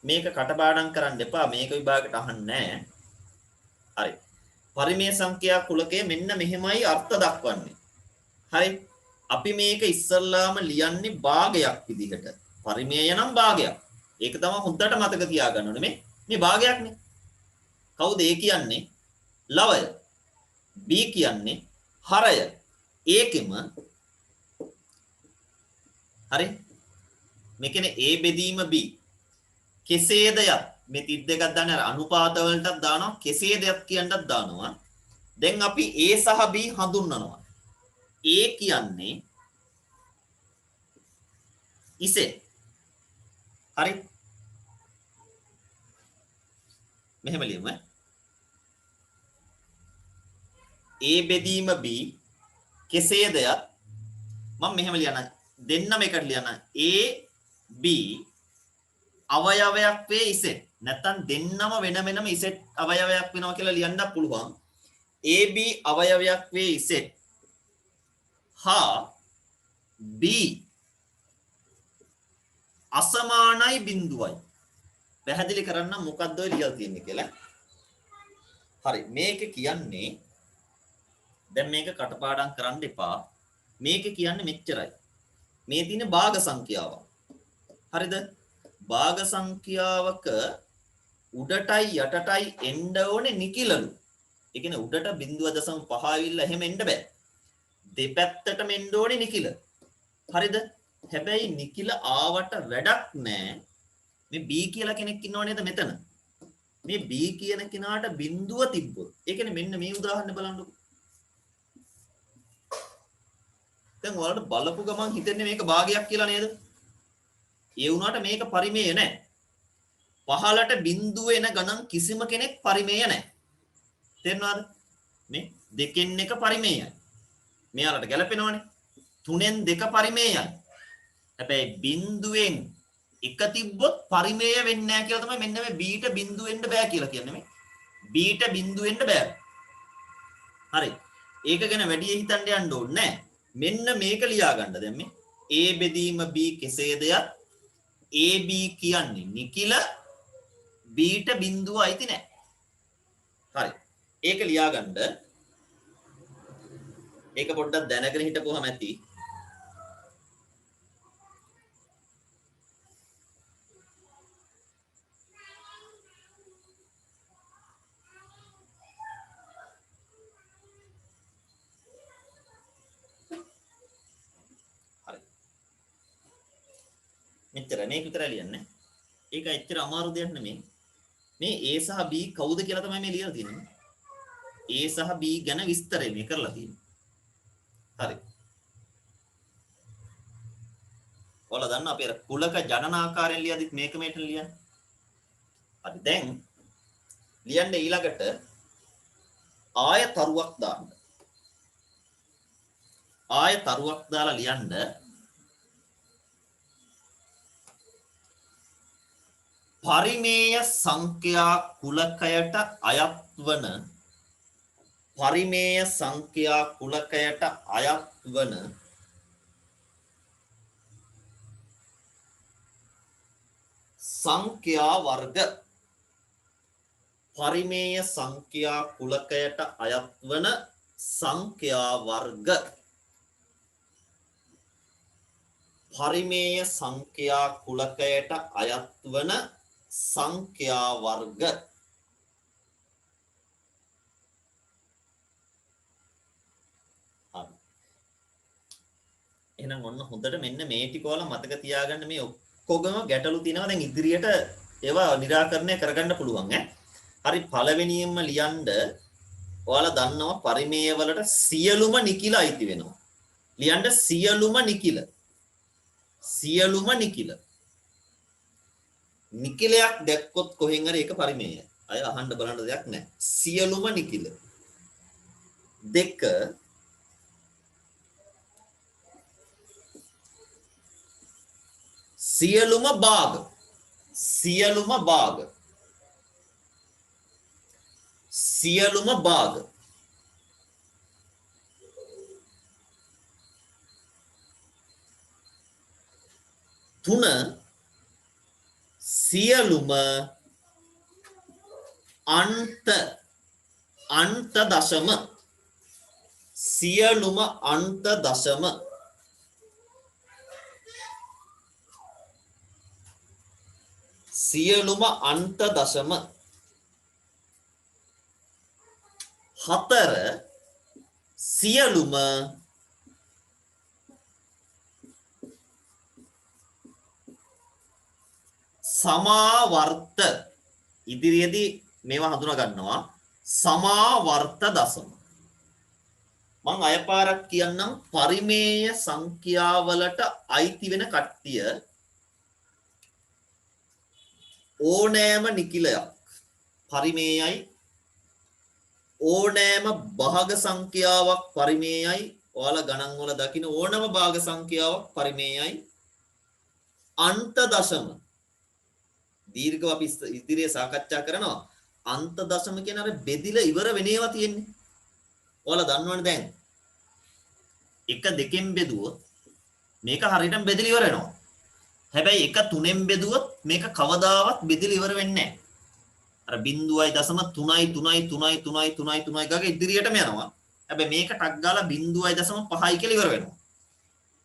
මේක කටපාඩම් කරන්න එපා මේක විභාගයට අහන්නේ නැහැ හරි පරිමේය සංඛ්‍යා කුලකයේ මෙන්න මෙහෙමයි අර්ථ දක්වන්නේ හරි අපි මේක ඉස්සල්ලාම ලියන්නේ භාගයක් විදිහට පරිමේය නම් භාගයක් ඒක තමයි හොඳට මතක තියාගන්න ඕනේ මේ භාගයක්නේ කවුද ඒ කියන්නේ ලවය b කියන්නේ හරය ඒකෙම හරි මේ කියන්නේ a බෙදීම b කෙසේද යත් මේ තිත් දෙකක් දාන්නේ අර අනුපාත වලටත් දානවා කෙසේද යත් කියන්නත් දානවා දැන් අපි a සහ b හඳුන්වනවා a කියන්නේ ඉසෙ හරි මෙහෙම ලියමු a බෙදීම b කෙසේද යත් මම මෙහෙම ලියන්න දෙන්නම එකට ලියන්න a b අවයවයක් වේ ඉසෙට් නැත්තම් දෙන්නම වෙන වෙනම ඉසෙට් අවයවයක් වෙනවා කියලා ලියන්නත් පුළුවන් ab අවයවයක් වේ ඉසෙට් හා b අසමානයි බිඳුවයි පැහැදිලි කරන්න මොකක්ද ඔය ලියලා තියෙන්නේ කියලා හරි මේක කියන්නේ දැන් මේක කටපාඩම් කරන්න එපා මේක කියන්නේ මෙච්චරයි මේ තියෙන භාග සංඛ්‍යාව හරිද භාග සංඛ්‍යාවක උඩටයි යටටයි එන්න ඕනේ නිකිලලු ඒ කියන්නේ උඩට 0.5 ආවිල්ලා එහෙම එන්න බෑ. දෙපැත්තටම එන්න ඕනේ නිකිල. හරිද? හැබැයි නිකිල ආවට වැඩක් නෑ. මේ B කියලා කෙනෙක් ඉන්නව නේද මෙතන? මේ B කියන කෙනාට බිඳුව තිබ්බොත්. ඒ කියන්නේ මෙන්න මේ උදාහරණ බලන්නකො. දැන් ඔයාලට බලපු ගමන් හිතන්නේ මේක භාගයක් කියලා නේද? ඒ වුණාට මේක පරිමේය නෑ. පහලට බිඳුව එන ගණන් කිසිම කෙනෙක් පරිමේය නෑ. තේරෙනවද? මේ දෙකෙන් එක පරිමේයයි. මෙයාලට ගැලපෙනවනේ. තුනෙන් දෙක පරිමේයයි. හැබැයි බිඳුවෙන් එක තිබ්බොත් පරිමේය වෙන්නේ නැහැ කියලා තමයි මෙන්න මේ b ට බිඳුව වෙන්න බෑ කියලා කියන්නේ මේ. b ට බිඳුව වෙන්න බෑ. හරි. ඒක ගැන වැඩි හිතන්න යන්න ඕනේ නැහැ. මෙන්න මේක ලියා ගන්න දැන් මේ a බෙදීම b කෙසේද යත් ab කියන්නේ නිකිල b ට බිඳුව අයිති නැහැ. හරි. ඒක ලියා ගන්න. ඒක පොඩ්ඩක් දැනගෙන හිටපුවාම ඇති. මෙච්චර මේක විතර ලියන්නේ. ඒක ඇත්තට අමාරු දෙයක් නෙමෙයි. මේ A සහ B කවුද කියලා තමයි මේ ලියලා තියෙන්නේ. A සහ B ගැන විස්තරය මේ කරලා තියෙන්නේ. හරි. ඔයාලා දන්නා අපි අර කුලක ජනනාකාරයෙන් ලියද්දිත් මේක මේටන් ලියන්නේ. හරි දැන් ලියන්න ඊළඟට ආයතරුවක් දාන්න. ආයතරුවක් දාලා ලියන්න පරිමේය සංඛ්‍යා කුලකයට අයත් වන පරිමේය සංඛ්‍යා කුලකයට අයත් වන සංඛ්‍යා වර්ග පරිමේය සංඛ්‍යා කුලකයට අයත් වන සංඛ්‍යා වර්ග පරිමේය සංඛ්‍යා කුලකයට අයත් වන සංඛ්‍යා වර්ග එහෙනම් ඔන්න හොඳට මෙන්න මේ ටික ඔයාලා මතක තියාගන්න මේ ඔක්කොගම ගැටලු තියෙනවා දැන් ඉදිරියට ඒවා निराකරණය කරගන්න පුළුවන් ඈ හරි පළවෙනියෙන්ම ලියන්න ඔයාලා දන්නවා පරිමේය වලට සියලුම නිකිල අයිති වෙනවා ලියන්න සියලුම නිකිල නිකිලයක් දැක්කොත් කොහෙන් හරි ඒක පරිමේයයි අය අහන්න බලන්න දෙයක් නැහැ සියලුම නිකිල දෙක සියලුම භාග තුන සියලුම අන්ත දශම හතර සියලුම සමාවර්ත ඉදිරියේදී මේවා හඳුනා ගන්නවා සමාවර්ත දශම මම අයපාරක් කියන්නම් පරිමේය සංඛ්‍යාවලට අයිති වෙන කට්ටිය ඕනෑම නිකිලයක් පරිමේයයි ඕනෑම භාග සංඛ්‍යාවක් පරිමේයයි ඔයාලා ගණන් වල දකින්න ඕනම භාග සංඛ්‍යාවක් පරිමේයයි අන්ත දශම දීර්ඝව අපි ඉදිරියේ සාකච්ඡා කරනවා අන්ත දශම කියන අර බෙදිලා ඉවර වෙනේවා තියෙන්නේ ඔයාලා දන්නවනේ දැන් එක දෙකෙන් බෙදුවොත් මේක හරියටම බෙදලා ඉවර වෙනවා හැබැයි එක තුනෙන් බෙදුවොත් මේක කවදාවත් බෙදලා ඉවර වෙන්නේ නැහැ අර 0.3 ගාක ඉදිරියටම යනවා හැබැයි මේක ටක් ගාලා 0.5 කියලා ඉවර වෙනවා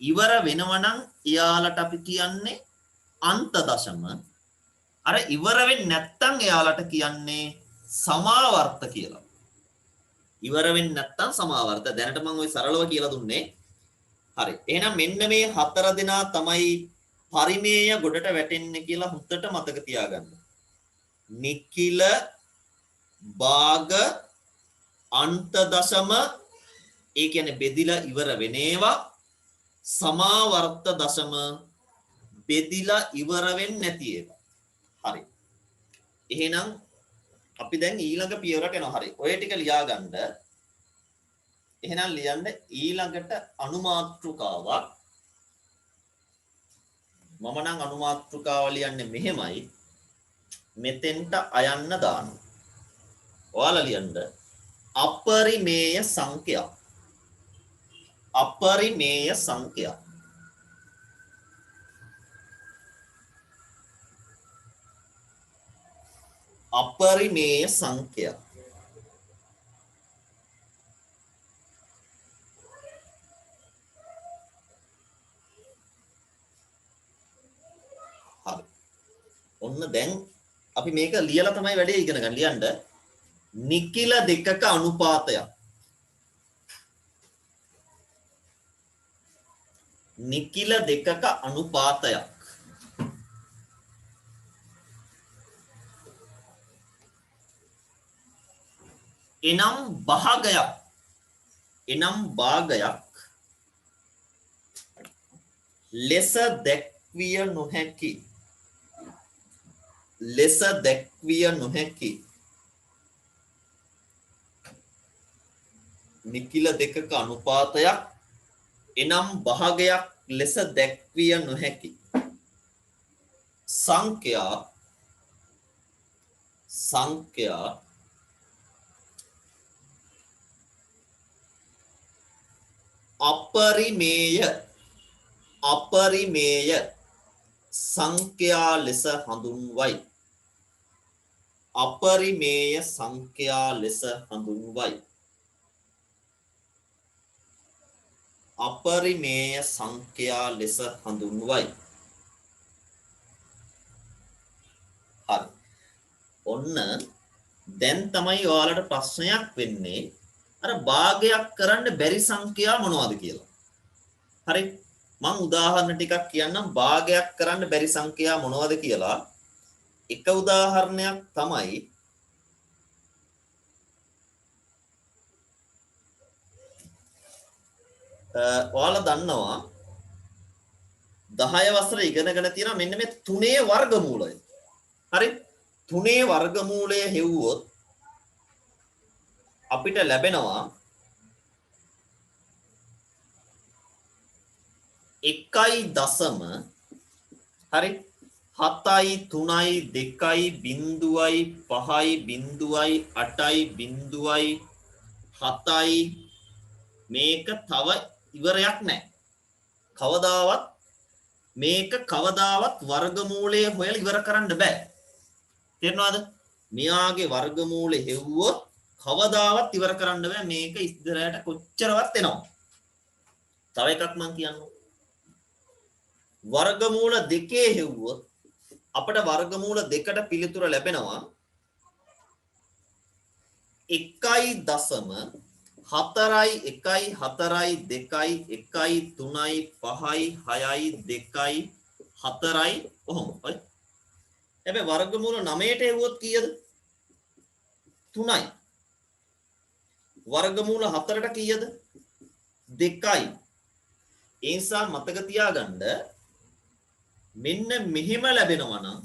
ඉවර වෙනවා නම් එයාලට අපි කියන්නේ අන්ත දශම අර ඉවර වෙන්නේ නැත්තම් එයාලට කියන්නේ සමාවර්ත කියලා ඉවර වෙන්නේ නැත්තම් සමාවර්ත. දැනට මම ওই සරලව කියලා දුන්නේ. හරි. එහෙනම් මෙන්න මේ හතර දෙනා තමයි පරිමේය ගොඩට වැටෙන්නේ කියලා හුත්තට මතක තියාගන්න. නිකිල භාග අන්ත දශම ඒ කියන්නේ බෙදිලා ඉවර වෙන ඒවා සමාවර්ත දශම බෙදිලා ඉවර වෙන්නේ නැති ඒවා. හරි. එහෙනම් අපි දැන් ඊළඟ පියවරට යනවා. හරි. ඔය ටික ලියා ගන්න. එහෙනම් ලියන්න ඊළඟට අනුමාත්‍රිකාවක්. මම නම් අනුමාත්‍රිකාව ලියන්නේ මෙහෙමයි. මෙතෙන්ට අයන්න දානවා. ඔයාලා ලියන්න අපරිමේය සංඛ්‍යා. අපරිමේය සංඛ්‍යා. අපරිමේය සංඛ්‍යා. හරි. ඔන්න දැන් අපි මේක ලියලා තමයි වැඩේ ඉගෙන ගන්න. ලියන්න නිකිල දෙකක අනුපාතයක්. නිකිල දෙකක අනුපාතයක්. එනම් භාගයක්. එනම් භාගයක් ලෙස දැක්විය නොහැකි. ලෙස දැක්විය නොහැකි. නිකිල දෙකක අනුපාතයක් එනම් භාගයක් ලෙස දැක්විය නොහැකි සංඛ්‍යා අපරිමේය සංඛ්‍යා ලෙස හඳුන්වයි. අපරිමේය සංඛ්‍යා ලෙස හඳුන්වයි. අපරිමේය සංඛ්‍යා ලෙස හඳුන්වයි. හරි. ඔන්න දැන් තමයි ඔයාලට ප්‍රශ්නයක් වෙන්නේ අර භාගයක් කරන්න බැරි සංඛ්‍යා මොනවද කියලා. හරි. මම උදාහරණ ටිකක් කියන්නම් භාගයක් කරන්න බැරි සංඛ්‍යා මොනවද කියලා. එක උදාහරණයක් තමයි ඔයාලා දන්නවා 10 වසර ඉගෙනගෙන තියෙනවා මෙන්න මේ 3 වර්ගමූලය. හරි 3 වර්ගමූලය හෙව්වොත් අපිට ලැබෙනවා 1 හරි 7යි 3යි 2යි 0යි 5යි 0යි 8යි 0යි 7යි මේක තව ඉවරයක් නැහැ. කවදාවත් වර්ගමූලය හොයලා ඉවර කරන්න බෑ. තේරෙනවද? මෙයාගේ වර්ගමූලය හෙව්වොත් කවදාවත් ඉවර කරන්න බෑ. මේක ඉස්සරහට කොච්චරවත් එනවා. තව එකක් මම කියන්නම්. වර්ගමූල දෙකේ හෙව්වොත් අපිට වර්ගමූල දෙකට පිළිතුර ලැබෙනවා 1.4යි 1යි 4යි 2යි 1යි 3යි 5යි 6යි 2යි 4යි කොහොම හරි. හැබැයි වර්ගමූල 9ට හෙව්වොත් කීයද? 3යි. වර්ගමූල 4ට කීයද? 2යි. ඒ නිසා මතක තියාගන්න මෙන්න මෙහෙම ලැබෙනවා නම්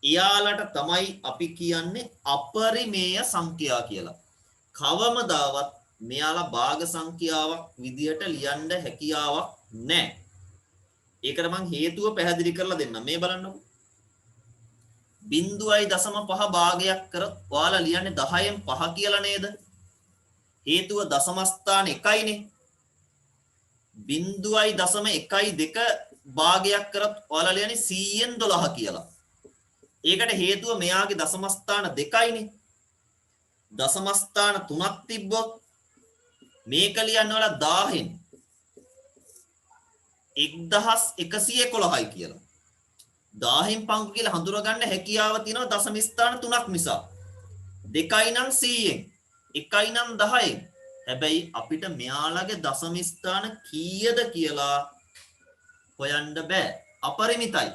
එයාලට තමයි අපි කියන්නේ අපරිමේය සංඛ්‍යා කියලා. කවමදාවත් මෙයාලා භාග සංඛ්‍යාවක් විදියට ලියන්න හැකියාවක් නැහැ. ඒකට මම හේතුව පැහැදිලි කරලා දෙන්නම්. මේ බලන්නකො. 0.5 භාගයක් කරොත් ඔයාලා ලියන්නේ 10න් 5 කියලා නේද? හේතුව දශම ස්ථාන 1යිනේ. 0.12 භාගයක් කරොත් ඔයාලා ලියන්නේ 100න් 12 කියලා. ඒකට හේතුව මෙයාගේ දශම ස්ථාන 2යිනේ. දශම ස්ථාන 3ක් තිබ්බොත් මේක ලියන්න ඔයාලා 1000න් 1111යි කියලා. 1000න් පංගු කියලා හඳුනා ගන්න හැකියාව තියෙනවා දශම ස්ථාන 3ක් නිසා. 2යි නම් 100න්. එකයි නම් 10යි. හැබැයි අපිට මෙයාලගේ දශම ස්ථාන කීයද කියලා හොයන්න බෑ. අපරිමිතයි.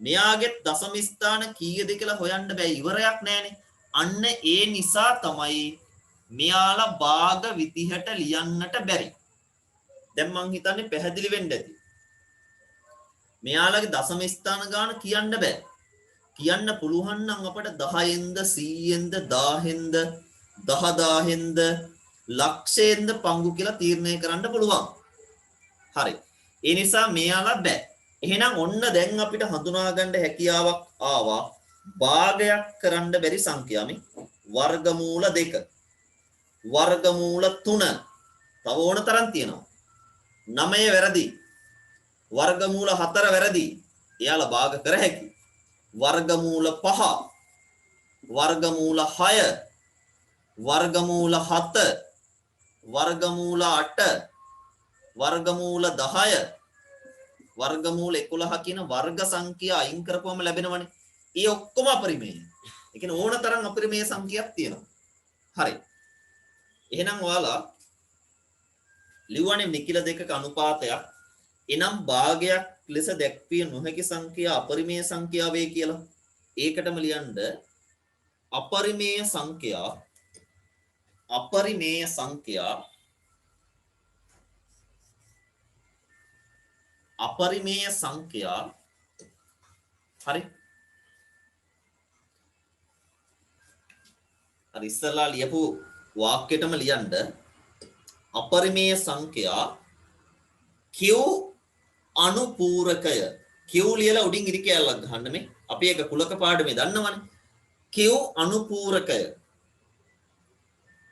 මෙයාගේ දශම ස්ථාන කීයද කියලා හොයන්න බෑ. ඉවරයක් නෑනේ. අන්න ඒ නිසා තමයි මෙයාලා භාග විදිහට ලියන්නට බැරි. දැන් මං හිතන්නේ පැහැදිලි වෙන්න ඇති. මෙයාලගේ දශම ස්ථාන ගාන කියන්න බෑ. කියන්න පුළුවන් නම් අපට 10ෙන්ද 100ෙන්ද 1000ෙන්ද 10000ෙන්ද ලක්ෂයෙන්ද පංගු කියලා තීරණය කරන්න පුළුවන්. හරි. ඒ නිසා මෙයාලා බෑ. එහෙනම් ඔන්න දැන් අපිට හඳුනා ගන්න හැකියාවක් ආවා භාගයක් කරන්න බැරි සංඛ්‍යාවමි වර්ගමූල 2 වර්ගමූල 3 තව ඕන තරම් තියෙනවා 9 වැරදි වර්ගමූල 4 වැරදි එයාලා භාග කර හැකි වර්ගමූල 5 වර්ගමූල 6 වර්ගමූල 7 වර්ගමූල 8 වර්ගමූල 10 වර්ගමූල 11 කියන වර්ග සංඛ්‍යා අයින් කරපුවම ලැබෙනවනේ. ඒ ඔක්කොම අපරිමේය. ඒ කියන්නේ ඕන තරම් අපරිමේය සංඛ්‍යාවක් තියෙනවා. හරි. එහෙනම් ඔයාලා ලිව්වනේ නිකිල දෙකක අනුපාතයක්. එනම් භාගයක් ලෙස දැක්විය නොහැකි සංඛ්‍යා අපරිමේය සංඛ්‍යා වේ කියලා. ඒකටම ලියන්න අපරිමේය සංඛ්‍යා හරි. අර ඉස්සලා ලියපු වාක්‍යයටම ලියන්න අපරිමේය සංඛ්‍යා q අනුපූරකය q ලියලා උඩින් ඉරි කැලක් ගහන්න මේ අපි ඒක කුලක පාඩමේ දන්නවනේ q අනුපූරකය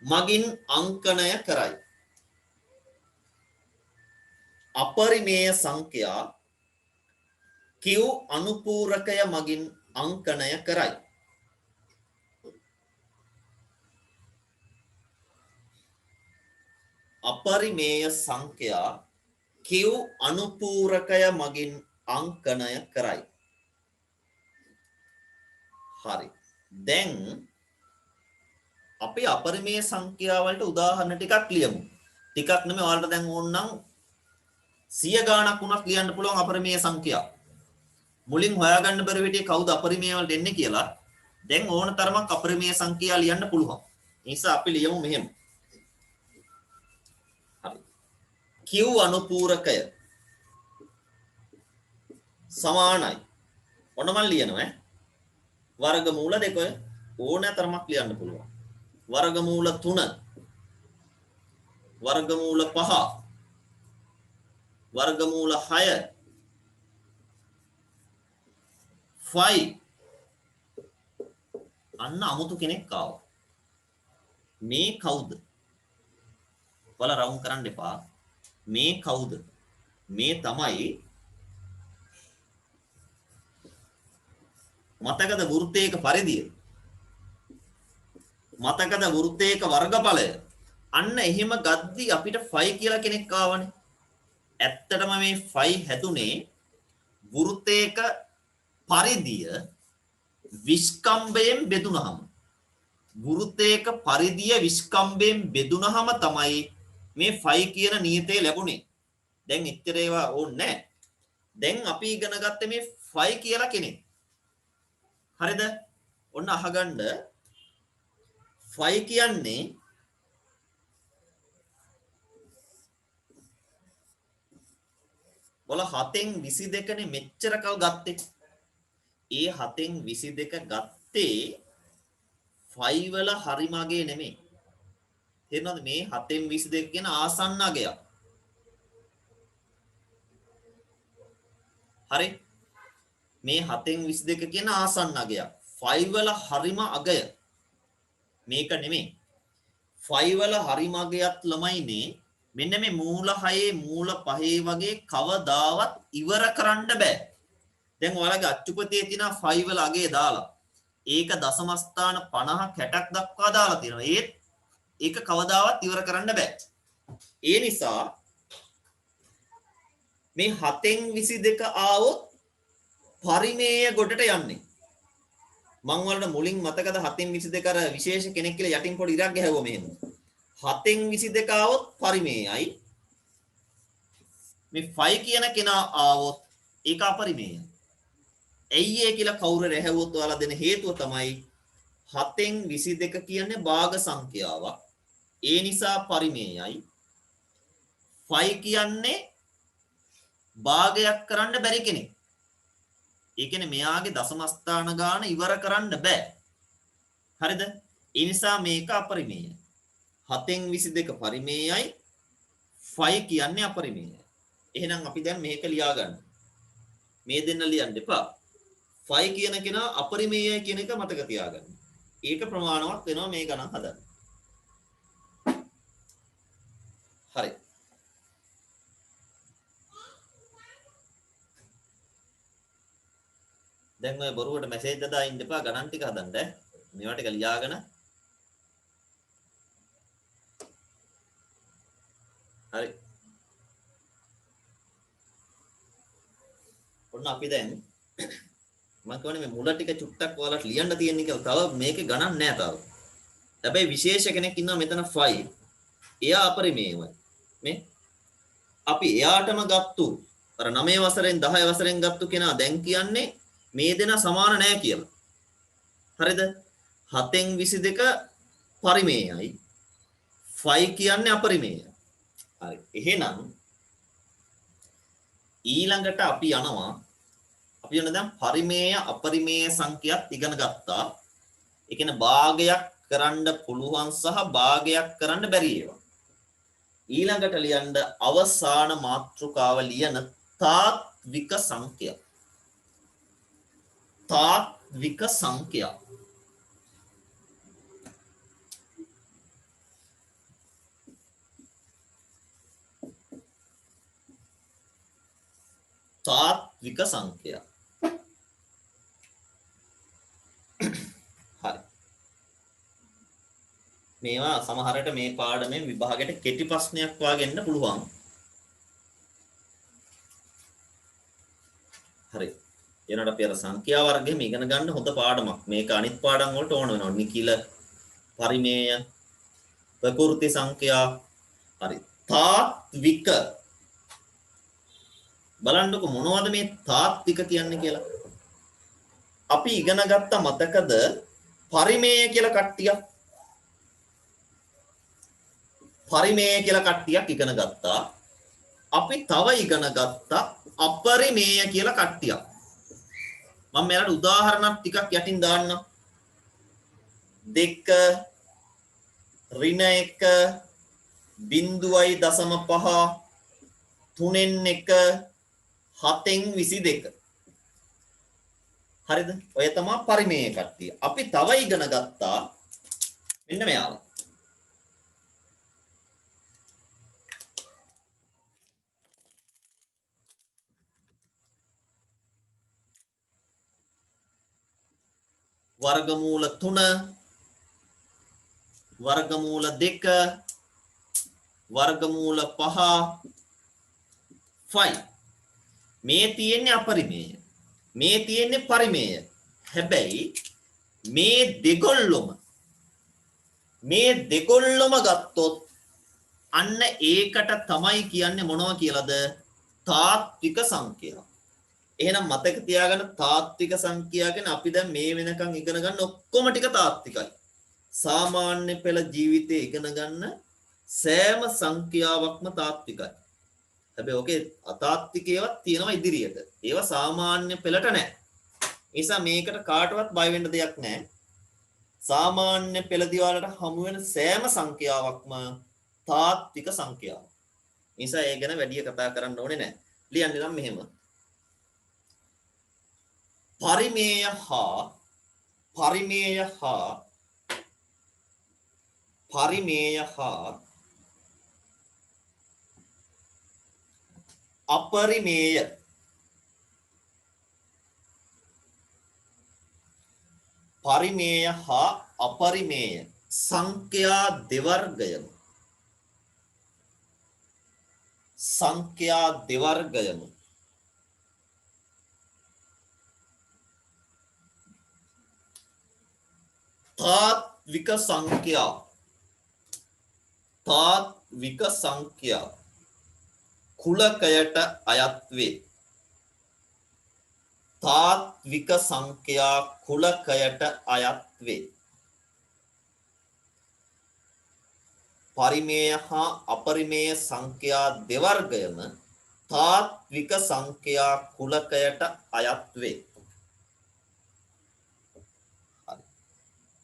මගින් අංකණය කරයි අපරිමේය සංඛ්‍යා q අනුපූරකය මගින් අංකණය කරයි අපරිමේය සංඛ්‍යා q අනුපූරකය මගින් අංකණය කරයි. හරි. දැන් අපි අපරිමේය සංඛ්‍යා වලට උදාහරණ ටිකක් ලියමු. ටිකක් නෙමෙයි ඔයාලට දැන් ඕනනම් 100 ගාණක් වුණත් ලියන්න පුළුවන් අපරිමේය සංඛ්‍යා. මුලින් හොයාගන්න බැරි විදිහේ කවුද අපරිමේය වලට එන්නේ කියලා දැන් ඕන තරමක් අපරිමේය සංඛ්‍යා ලියන්න පුළුවන්. ඒ නිසා අපි ලියමු මෙහෙම. q අනුපූරකය සමානයි. ඔන්න මම ලියනවා වර්ගමූල 2 ඕන තරමක් ලියන්න පුළුවන්. වර්ගමූල 3 වර්ගමූල 5 වර්ගමූල 6 5 අන්න අමුතු කෙනෙක් ආවා. මේ කවුද? වල රවුම් කරන්න එපා. මේ කවුද? මේ තමයි මතකද වෘත්තයක පරිදිය? මතකද වෘත්තයක වර්ගඵලය? අන්න එහෙම ගද්දි අපිට 5 කියලා කෙනෙක් ආවනේ. ඇත්තටම මේ 5 හැදුනේ වෘත්තයක පරිදිය විස්කම්භයෙන් බෙදුනහම. වෘත්තයක පරිදිය විස්කම්භයෙන් බෙදුනහම තමයි මේ 5 කියන නියතේ ලැබුණේ. දැන් එච්චර ඒවා ඕනේ නැහැ. දැන් අපි ඉගෙන ගත්තේ මේ 5 කියලා කෙනෙක්. හරිද? ඔන්න අහගන්න 5 කියන්නේ වල 7න් 22 නේ මෙච්චර කල් ගත්තේ. ඒ 7න් 22 ගත්තේ 5 වල හරි මගේ නෙමෙයි. තේරෙනවද? මේ 7න් 22 කියන ආසන්න අගයක්. හරි? මේ 7න් 22 කියන ආසන්න අගයක්. 5 වල හරිම අගය මේක නෙමෙයි. 5 වල හරිම අගයක් ළමයිනේ මෙන්න මේ මූල 6 මූල 5 වගේ කවදාවත් ඉවර කරන්න බෑ. දැන් ඔයාලගේ අච්චුපතේ තියෙන 5 වල අගය දාලා ඒක දශම ස්ථාන 50ක් 60ක් දක්වා දාලා තියෙනවා. ඒත් ඒක කවදාවත් ඉවර කරන්න බෑ. ඒ නිසා මේ 7න් 22 ආවොත් පරිමේය ගොඩට යන්නේ. මං වලට මුලින් මතකද 7න් 22 අර විශේෂ කෙනෙක් කියලා යටින් පොඩි ඉරක් ගැහුවා මෙහෙම. 7න් 22 ආවොත් පරිමේයයි. මේ 5 කියන කෙනා ආවොත් ඒක අපරිමේයයි. ඇයි ඒ කියලා කවුරු රැහැවුවොත් ඔයාලා දෙන හේතුව තමයි 7න් 22 කියන්නේ භාග සංඛ්‍යාවක්. ඒ නිසා පරිමේයයි. 5 කියන්නේ භාගයක් කරන්න බැරි කෙනෙක්. ඒ කියන්නේ මෙයාගේ දශම ස්ථාන ගාන ඉවර කරන්න බෑ. හරිද? ඒ නිසා මේක අපරිමේයයි. 7න් 22 පරිමේයයි. 5 කියන්නේ අපරිමේයයි. එහෙනම් අපි දැන් මේක ලියා ගන්න. මේ දෙන්න ලියන්න එපා. 5 කියන කෙනා අපරිමේයයි කියන එක මතක තියාගන්න. ඒක ප්‍රමාණවත් වෙනවා මේ ගණන් හදන්න. හරි. දැන් ඔය බොරුවට මැසේජ් දාලා ඉන්න එපා ගණන් ටික හදන්න. මේවා ටික ලියාගෙන. හරි. ඔන්න අපි දැන් මම කියන්නේ මේ මුල ටික චුට්ටක් ඔයාලට ලියන්න තියෙන එක තව මේකේ ගණන් නෑ තාම. හැබැයි විශේෂ කෙනෙක් ඉන්නවා මෙතන 5. එයා අපරිමේයයි. මේ අපි එයාටම ගත්තු අර 9 වසරෙන් 10 වසරෙන් ගත්තු කෙනා දැන් කියන්නේ මේ දෙන සමාන නෑ කියලා. හරිද? 7න් 22 පරිමේයයි. 5 කියන්නේ අපරිමේයයි. හරි. එහෙනම් ඊළඟට අපි යනවා අපි යන දැන් පරිමේය අපරිමේය සංඛ්‍යාත් ඉගෙන ගත්තා. ඒ කියන්නේ භාගයක් කරන්න පුළුවන් සහ භාගයක් කරන්න බැරි ඒවා. ඊළඟට ලියන්න අවසාන මාතෘකාව ලියන තාත්වික සංඛ්‍යා. තාත්වික සංඛ්‍යා. තාත්වික සංඛ්‍යා. හරි. මේවා සමහරට මේ පාඩමෙන් විභාගයට කෙටි ප්‍රශ්නයක් වාගෙන්න පුළුවන්. හරි. එනකොට අපි අර සංඛ්‍යා වර්ගයේම ඉගෙන ගන්න හොඳ පාඩමක්. මේක අනිත් පාඩම් වලට ඕන වෙනවා. නිකිල, පරිමේය, ප්‍රකෘති සංඛ්‍යා. හරි. තාත්වික. බලන්නකො මොනවද මේ තාත්වික කියන්නේ කියලා. අපි ඉගෙන ගත්ත මතකද පරිමේය කියලා කට්ටියක්. පරිමේය කියලා කට්ටියක් ඉගෙන ගත්තා. අපි තව ඉගෙන ගත්තා අපරිමේය කියලා කට්ටියක්. මම මෙයාලට උදාහරණක් ටිකක් යටින් දාන්නම්. 2 ඍණ 1 0.5 3න් 1 7න් 22. හරිද? ඔය තමයි පරිමේය කට්ටිය. අපි තව ඉගෙන ගත්තා මෙන්න මෙයාව. වර්ගමූල 3 වර්ගමූල 2 වර්ගමූල 5 5 මේ තියෙන්නේ අපරිමේය. මේ තියෙන්නේ පරිමේය. හැබැයි මේ දෙගොල්ලොම ගත්තොත් අන්න ඒකට තමයි කියන්නේ මොනවා කියලාද? තාත්වික සංඛ්‍යා. එහෙනම් මතක තියාගන්න තාත්වික සංඛ්‍යා කියන්නේ අපි දැන් මේ වෙනකන් ඉගෙන ගන්න ඔක්කොම ටික තාත්විකයි. සාමාන්‍ය පෙළ ජීවිතේ ඉගෙන ගන්න සෑම සංඛ්‍යාවක්ම තාත්විකයි. හැබැයි ඔකේ අතාත්වික ඒවාත් තියෙනවා ඉදිරියට. ඒවා සාමාන්‍ය පෙළට නැහැ. ඒ නිසා මේකට කාටවත් බය වෙන්න දෙයක් නැහැ. සාමාන්‍ය පෙළ දිවාලට හමු වෙන සෑම සංඛ්‍යාවක්ම තාත්වික සංඛ්‍යාවක්. ඒ නිසා ඒ ගැන වැඩි කතා කරන්න ඕනේ නැහැ. ලියන්න නම් මෙහෙම. පරිමේය හා අපරිමේය සංඛ්‍යා දෙවර්ගයම තාත්වික සංඛ්‍යා තාත්වික සංඛ්‍යා කුලකයට අයත් වේ. තාත්වික සංඛ්‍යා කුලකයට අයත් වේ. පරිමේය හා අපරිමේය සංඛ්‍යා දෙවර්ගයම තාත්වික සංඛ්‍යා කුලකයට අයත් වේ.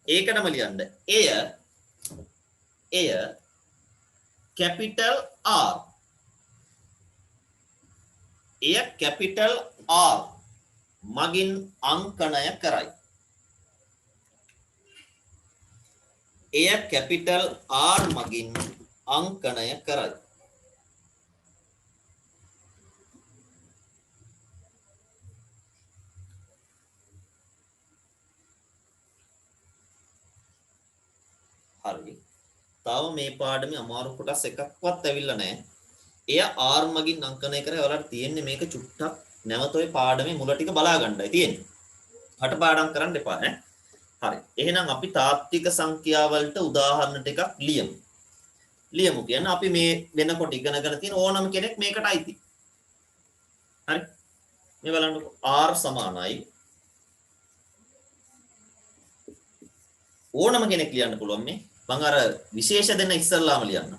ඒකටම ලියන්න. එය capital R. එය capital R මගින් අංකණය කරයි. එය capital R මගින් අංකණය කරයි. හරි. තව මේ පාඩමේ අමාරු කොටස් එකක්වත් ඇවිල්ලා නැහැ. එය R මගින් අංකණය කරලා ඔයාලට තියෙන්නේ මේක චුට්ටක් නැවත ඔය පාඩමේ මුල ටික බලා ගන්නයි තියෙන්නේ. කටපාඩම් කරන්න එපා ඈ. හරි. එහෙනම් අපි තාත්වික සංඛ්‍යා වලට උදාහරණ ටිකක් ලියමු. ලියමු කියන්නේ අපි මේ වෙනකොට ඉගෙනගෙන තියෙන ඕනම කෙනෙක් මේකට අයිති. හරි. මේ බලන්නකො R සමානයි ඕනම කෙනෙක් ලියන්න පුළුවන් මේ. මම අර විශේෂ දෙන්න ඉස්සල්ලාම ලියන්න.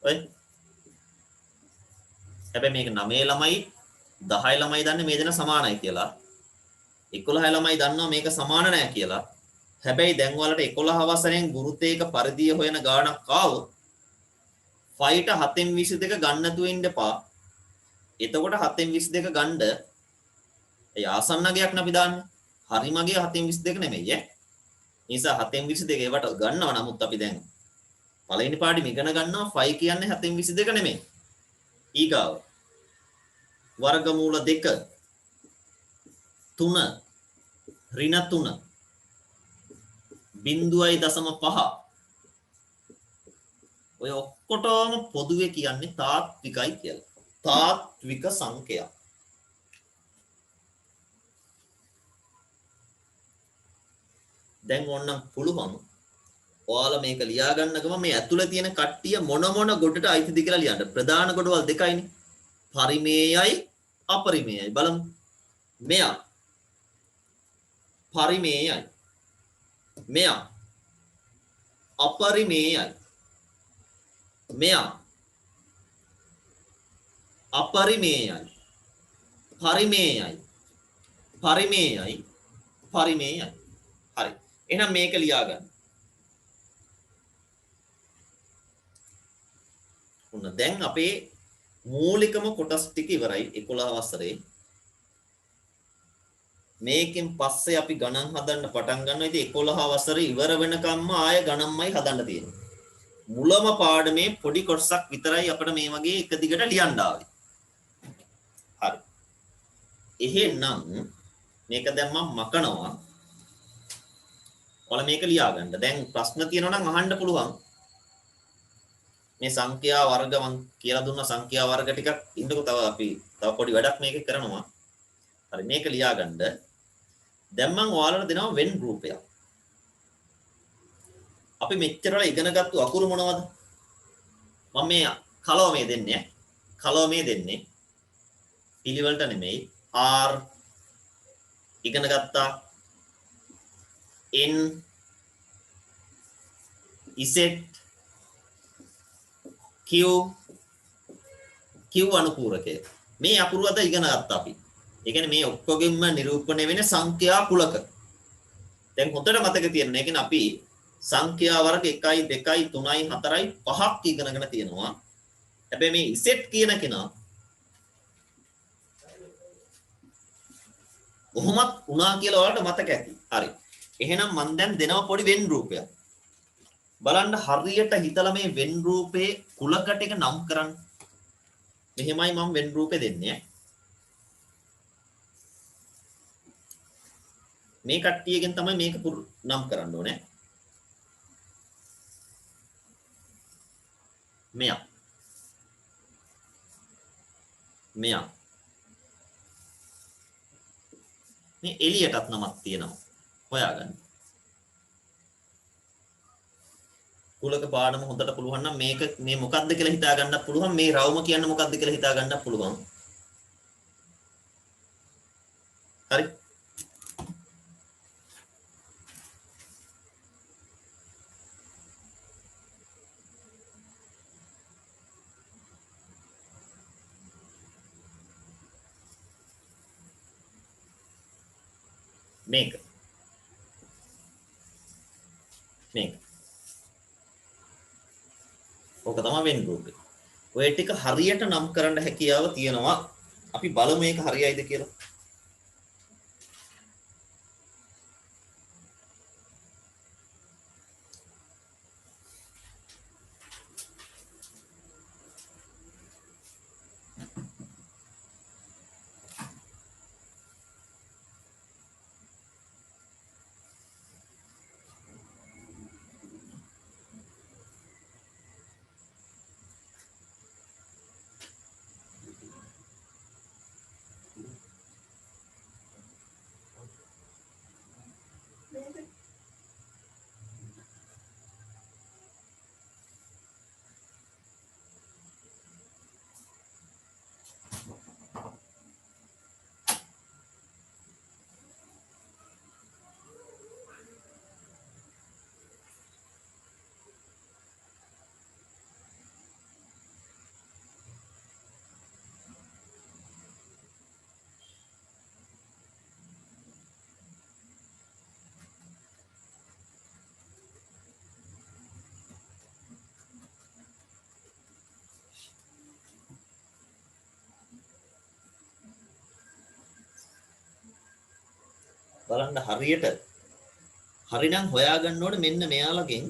ඔය හැබැයි මේක 9 ළමයි 10 ළමයි දන්නේ මේ දෙන සමානයි කියලා. 11 ළමයි දන්නවා මේක සමාන නැහැ කියලා. හැබැයි දැන් ඔයාලට 11 වසරෙන් ගුරුතේක පරිධිය හොයන ගාණක් ආවොත් 5ට 7න් 22 ගන්න නැතුව ඉන්න එපා. එතකොට 7න් 22 ගන්න ඒ ආසන්නගයක් නේ අපි දාන්නේ. හරි මගේ 7න් 22 නෙමෙයි ඈ. නිසා 7න් 22 ඒවට ගන්නවා. නමුත් අපි දැන් පළවෙනි පාඩම ඉගෙන ගන්නවා 5 කියන්නේ 7න් 22 නෙමෙයි. ඊගාව වර්ගමූල 2 3 ඍණ 3 0.5 ඔය ඔක්කොටම පොදුවේ කියන්නේ තාත්විකයි කියලා. තාත්වික සංඛ්‍යා. දැන් ඕනනම් පුළුවන් ඔයාලා මේක ලියා ගන්න ගම මේ ඇතුළේ තියෙන කට්ටිය මොන ගොඩට අයිතිද කියලා ලියන්න. ප්‍රධාන ගොඩවල් දෙකයිනේ. පරිමේයයි අපරිමේයයි. බලමු. මෙයා පරිමේයයි. මෙයා අපරිමේයයි. මෙයා අපරිමේයයි. පරිමේයයි. පරිමේයයි. පරිමේයයි. හරි. එහෙනම් මේක ලියා ගන්න. ඔන්න දැන් අපේ මූලිකම කොටස් ටික ඉවරයි 11 වසරේ. මේකෙන් පස්සේ අපි ගණන් හදන්න පටන් ගන්නවා. ඉතින් 11 වසරේ ඉවර වෙනකම්ම ආය ගණන්මයි හදන්න තියෙන්නේ. මුලම පාඩමේ පොඩි කොටසක් විතරයි අපිට මේ වගේ එක දිගට ලියන්න ආවේ. හරි. එහෙනම් මේක දැන් මම මකනවා. ඔයාලා මේක ලියා ගන්න. දැන් ප්‍රශ්න තියෙනවා නම් අහන්න පුළුවන්. මේ සංඛ්‍යා වර්ග මං කියලා දුන්න සංඛ්‍යා වර්ග ටිකක් ඉන්නකො අපි තව පොඩි වැඩක් මේකේ කරනවා. හරි මේක ලියා ගන්න. දැන් මං ඔයාලට දෙනවා වෙන් රූපයක්. අපි මෙච්චරවල ඉගෙනගත්තු අකුරු මොනවද? මම මේ කලවමේ දෙන්නේ. කලවමේ දෙන්නේ. පිළිවෙලට නෙමෙයි. R ඉගෙන ගත්තා. N Z Q අනුපූරකය. මේ අකුරු අද ඉගෙන ගත්තා අපි. ඒ කියන්නේ මේ ඔක්කොගෙම නිරූපණය වෙන සංඛ්‍යා කුලක. දැන් හොඳට මතක තියාගන්න. ඒ කියන්නේ අපි සංඛ්‍යා වර්ග 1 2 3 4 5ක් ඉගෙනගෙන තියෙනවා. හැබැයි මේ Z කියන කෙනා කොහොමත් උනා කියලා ඔයාලට මතක ඇති. හරි. එහෙනම් මම දැන් දෙනවා පොඩි වෙන් රූපයක්. බලන්න හරියට හිතලා මේ වෙන් රූපේ කුලකට එක නම් කරන්න. මෙහෙමයි මම වෙන් රූපේ දෙන්නේ. මේ කට්ටියගෙන් තමයි මේක නම් කරන්න ඕනේ. මෙයා. මේ එළියටත් නමක් තියෙනවා. හොයාගන්න. පුලක පාඩම හොඳට පුළුවන් නම් මේක මේ මොකක්ද කියලා හිතා ගන්නත් පුළුවන් මේ රවුම කියන්නේ මොකක්ද කියලා හිතා ගන්නත් පුළුවන් හරි මේක ඕක තමයි වෙන් ගෲප් එක. ඔය ටික හරියට නම් කරන්න හැකියාව තියෙනවා. අපි බලමු මේක හරියයිද කියලා. බලන්න හරියට හරිනම් හොයාගන්න ඕනේ මෙන්න මෙයාලගෙන්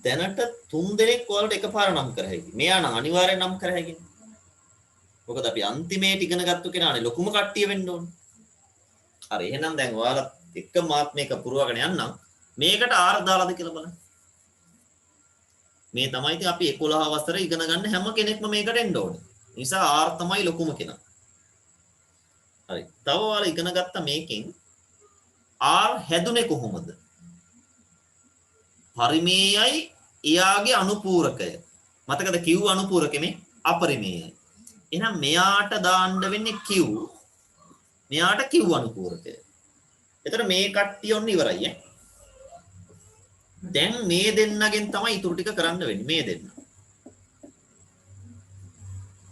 දැනට 3 දෙනෙක් ඔයාලට එකපාර නම් කර හැකියි. මෙයා නම් අනිවාර්යෙන් නම් කර හැකියි. මොකද අපි අන්තිමේට ඉගෙන ගත්ත කෙනානේ ලොකුම කට්ටිය වෙන්න ඕනේ. හරි එහෙනම් දැන් ඔයාලා එක මාත් මේක පුරවගෙන යන්නම්. මේකට R දාලාද කියලා බලන්න. මේ තමයි ඉතින් අපි 11 වසරේ ඉගෙන ගන්න හැම කෙනෙක්ම මේකට එන්න ඕනේ. නිසා R තමයි ලොකුම කෙනා. හරි. තව ඔයාලා ඉගෙන ගත්ත මේකෙන් R හැදුනේ කොහොමද? පරිමේයයි එයාගේ අනුපූරකය. මතකද Q අනුපූරකනේ අපරිමේයයි. එහෙනම් මෙයාට දාන්න වෙන්නේ Q. මෙයාට Q අනුපූරකය. එතකොට මේ කට්ටිය ඔන්න ඉවරයි ඈ. දැන් මේ දෙන්නගෙන් තමයි ඊටු ටික කරන්න වෙන්නේ මේ දෙන්න.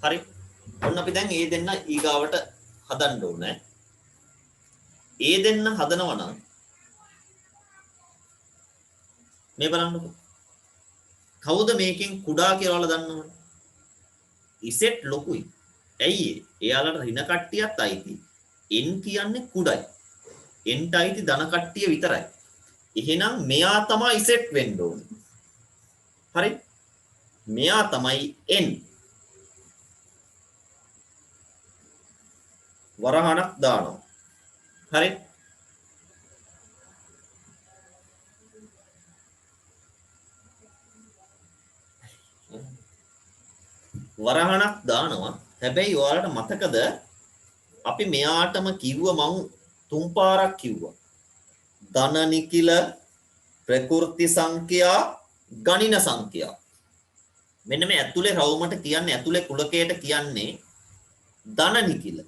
හරි. ඔන්න අපි දැන් මේ දෙන්න ඊගාවට හදන්න ඕනේ. ඒ දෙන්න හදනවා නම් මේ බලන්නකෝ. කවුද මේකෙන් කුඩා කියලා ඔයාලා දන්නවද? ඉසෙට් ලොකුයි. ඇයි ඒ? එයාලට ඍණ කට්ටියත් අයිති. n කියන්නේ කුඩයි. n ට අයිති ධන කට්ටිය විතරයි. එහෙනම් මෙයා තමයි ඉසෙට් වෙන්න ඕනේ. හරි? මෙයා තමයි n. වරහණක් දානවා. හරි? වරහණක් දානවා. හැබැයි ඔයාලට මතකද අපි මෙයාටම කිව්ව මං 3 පාරක් කිව්වා. ධන නිකිල ප්‍රකෘති සංඛ්‍යා ගණින සංඛ්‍යා. මෙන්න මේ ඇතුලේ රවුමට කියන්නේ ඇතුලේ කුලකයට කියන්නේ ධන නිකිල.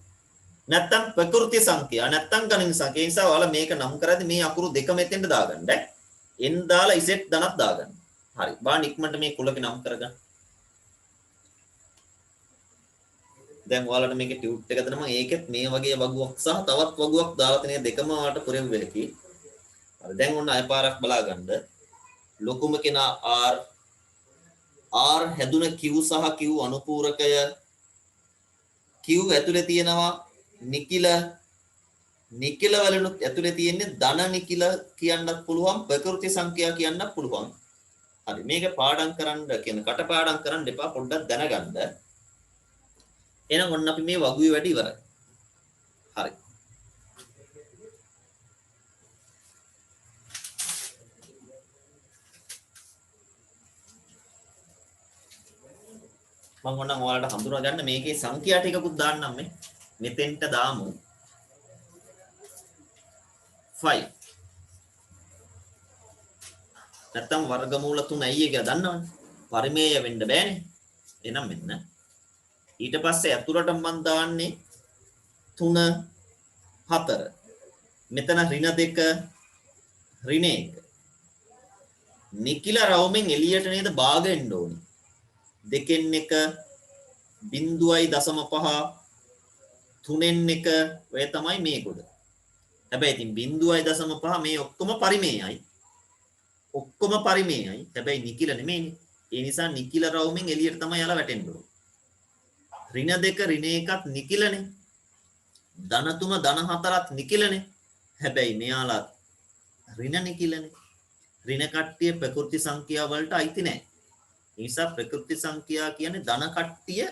නැත්තම් ප්‍රකෘති සංඛ්‍යා නැත්තම් ගණින සංඛ්‍යා. ඒ නිසා ඔයාලා මේක නම් කරද්දි මේ අකුරු දෙක මෙතෙන්ට දාගන්න. n දාලා z ධනක් දාගන්න. හරි. බාන්න ඉක්මනට මේ කුලකේ නම් කරගන්න. දැන් ඔයාලට මේකේ ටියුට් එක දෙනවා. ඒකෙත් මේ වගේ වගුවක් සහ තවත් වගුවක් දාලා තියෙන දෙකම ඔයාලට පුරෙව් වෙකි. හරි. දැන් ඔන්න අය පාරක් බලාගන්න. ලොකුම කෙනා R හැදුන Q සහ Q අනුපූරකය Q ඇතුලේ තියෙනවා නිකිල වලනුත් ඇතුලේ තියෙන්නේ ධන නිකිල කියන්නත් පුළුවන් ප්‍රකෘති සංඛ්‍යා කියන්නත් පුළුවන්. හරි මේක පාඩම් කරන්න කියන කටපාඩම් කරන්න එපා පොඩ්ඩක් දැනගන්න. එහෙනම් ඔන්න අපි මේ වගුවේ වැඩ ඉවරයි. හරි. මම ඕනම් ඔයාලට හඳුනා ගන්න මේකේ සංඛ්‍යා ටිකකුත් දාන්නම් මේ. මෙතෙන්ට දාමු 5. නැත්තම් වර්ගමූල 3 ඇයි කියලා දන්නවනේ. පරිමේය වෙන්න බෑනේ. එහෙනම් මෙන්න ඊට පස්සේ ඇතුළට මම දාන්නේ 3 4. මෙතන ඍණ 2 ඍණ 1. නිකිල රවුමෙන් එළියට නේද භාගෙන්න ඕනේ. දෙකෙන් එක 0.5 3න් එක ඔය තමයි මේ කොට. හැබැයි ඉතින් 0.5 මේ ඔක්කොම පරිමේයයි. ඔක්කොම පරිමේයයි. හැබැයි නිකිල නෙමෙයිනේ. ඒ නිසා නිකිල රවුමෙන් එළියට තමයි යාලා වැටෙන්න ඕනේ. ඍණ 2 ඍණ 1ත් නිකිලනේ. ධන 3 ධන 4ත් නිකිලනේ. හැබැයි මෙයාලා ඍණ නිකිලනේ. ඍණ කට්ටිය ප්‍රකෘති සංඛ්‍යා වලට අයිති නැහැ. ඒ නිසා ප්‍රකෘති සංඛ්‍යා කියන්නේ ධන කට්ටිය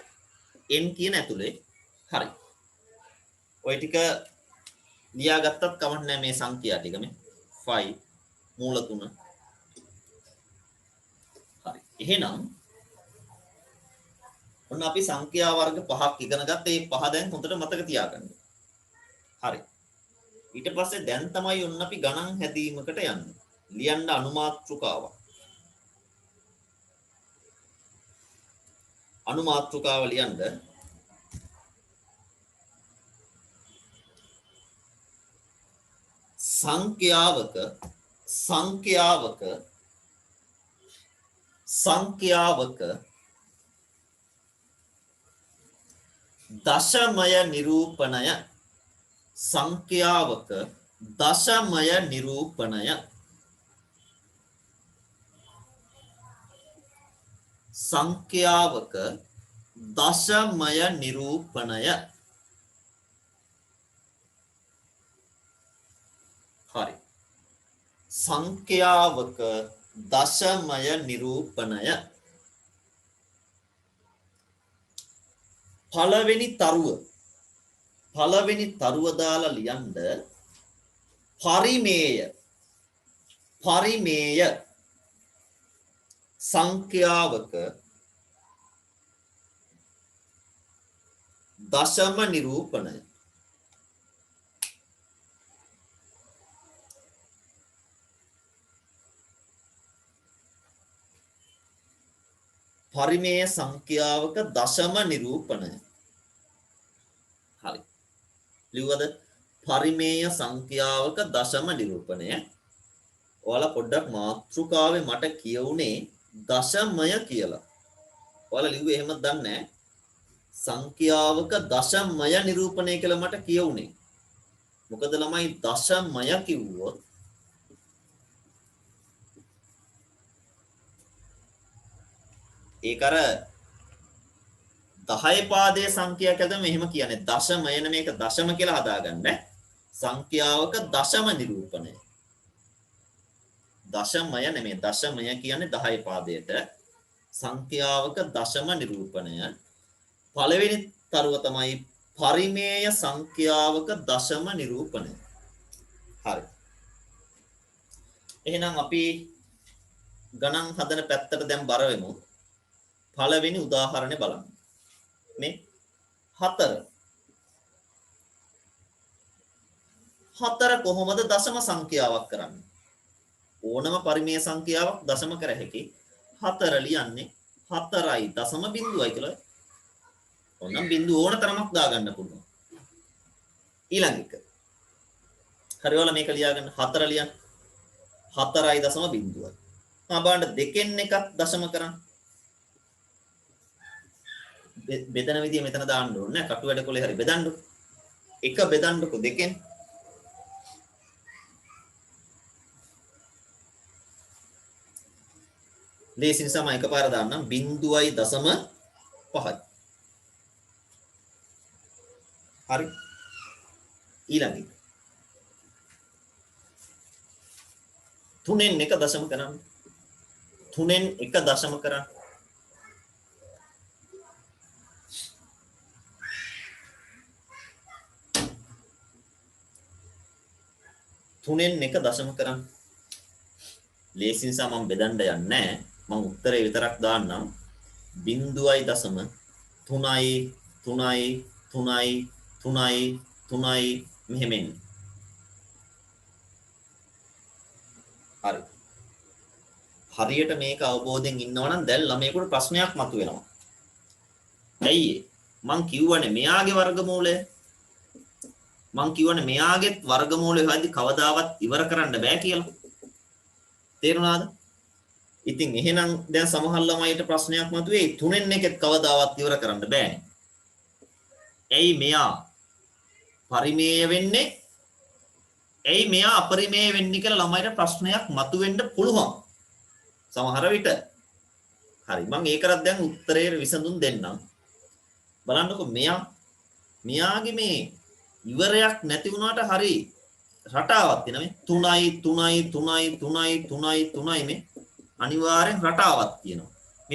n කියන ඇතුලේ. හරි. ඔය ටික ලියාගත්තත් කමක් නැහැ මේ සංඛ්‍යා ටික මේ 5 මූල 3. හරි. එහෙනම් ඔන්න අපි සංඛ්‍යා වර්ග පහක් ඉගෙන ගත්තා. මේ පහ දැන් හොඳට මතක තියාගන්න. හරි. ඊට පස්සේ දැන් තමයි ඔන්න අපි ගණන් හැදීමකට යන්නේ. ලියන්න අනුමාත්‍රිකාවක්. අනුමාත්‍රිකාව ලියන්න සංඛ්‍යාවක දශමය නිරූපණය සංඛ්‍යාවක දශමය නිරූපණය සංඛ්‍යාවක දශමය නිරූපණය හරි සංඛ්‍යාවක දශමය නිරූපණය පළවෙනි තරුව දාලා ලියන්න පරිමේය සංඛ්‍යාවක දශම නිරූපණය පරිමේය සංඛ්‍යාවක දශම නිරූපණය හරි ලිව්වද පරිමේය සංඛ්‍යාවක දශම නිරූපණය ඔයාලා පොඩ්ඩක් මාතෘකාවේ මට කියුනේ දශමය කියලා ඔයාලා ලිව්වේ එහෙමද දන්නේ නැහැ සංඛ්‍යාවක දශමය නිරූපණය කියලා මට කියුනේ මොකද ළමයි දශමය කිව්වොත් ඒක අර 10 පාදයේ සංඛ්‍යා කියලා තමයි මෙහෙම කියන්නේ දශමය නෙමෙයි මේක දශම කියලා හදාගන්න සංඛ්‍යාවක දශම නිරූපණය දශමය නෙමෙයි දශමය කියන්නේ 10 පාදයට සංඛ්‍යාවක දශම නිරූපණය පළවෙනි තරුව තමයි පරිමේය සංඛ්‍යාවක දශම නිරූපණය හරි එහෙනම් අපි ගණන් හදන පැත්තට දැන් බර වෙමු පළවෙනි උදාහරණය බලන්න මේ 4 කොහොමද දශම සංඛ්‍යාවක් කරන්නේ ඕනම පරිමේය සංඛ්‍යාවක් දශම කර හැකි 4 ලියන්නේ 4.0 කියලා ඕනම් බිංදුව ඕන තරමක් දාගන්න පුළුවන් ඊළඟ එක හරි ඔයාලා මේක ලියාගන්න 4 ලියන්න 4.0 බලන්න දෙකෙන් එකක් දශම කරන්න බෙදන විදිය මෙතන දාන්න ඕනේ කටු වැඩ කොලේ හරි බෙදන්නකො එක බෙදන්නකො දෙකෙන් ලේසි නිසා මම එකපාර දාන්නම් 0.5 හරි ඊළඟ එක 3න් එක දශම කරන්න 3න් එක දශම කරන්න 3න් එක දශම කරන්න ලේසි නිසා මම බෙදන්න යන්නේ නැහැ මම උත්තරේ විතරක් දාන්නම් 0.3 මෙහෙම එන්නේ හරි හරියට මේක අවබෝධයෙන් ඉන්නවනම් දැන් ළමයෙකුට ප්‍රශ්නයක් මතුවෙනවා. ඇයි මං කියවනේ මෙයාගේ වර්ගමූලය මං කියවනේ මෙයාගේ වර්ගමූලය හොයද්දි කවදාවත් ඉවර කරන්න බෑ කියලා. තේරුණාද? ඉතින් එහෙනම් දැන් සමහර ළමයිට ප්‍රශ්නයක් මතුවේ තුනෙන් එකෙත් කවදාවත් ඉවර කරන්න බෑනේ. ඇයි මෙයා පරිමේය වෙන්නේ? ඇයි මෙයා අපරිමේය වෙන්නේ කියලා ළමයිට ප්‍රශ්නයක් මතුවෙන්න පුළුවන්. සමහර විට. හරි මම ඒකටත් දැන් උත්තරේ විසඳුම් දෙන්නම්. බලන්නකො මෙයාගේ මේ ඉවරයක් නැති වුණාට හරි රටාවක් තියෙනවා මේ 3 මේ අනිවාර්යෙන් රටාවක් තියෙනවා.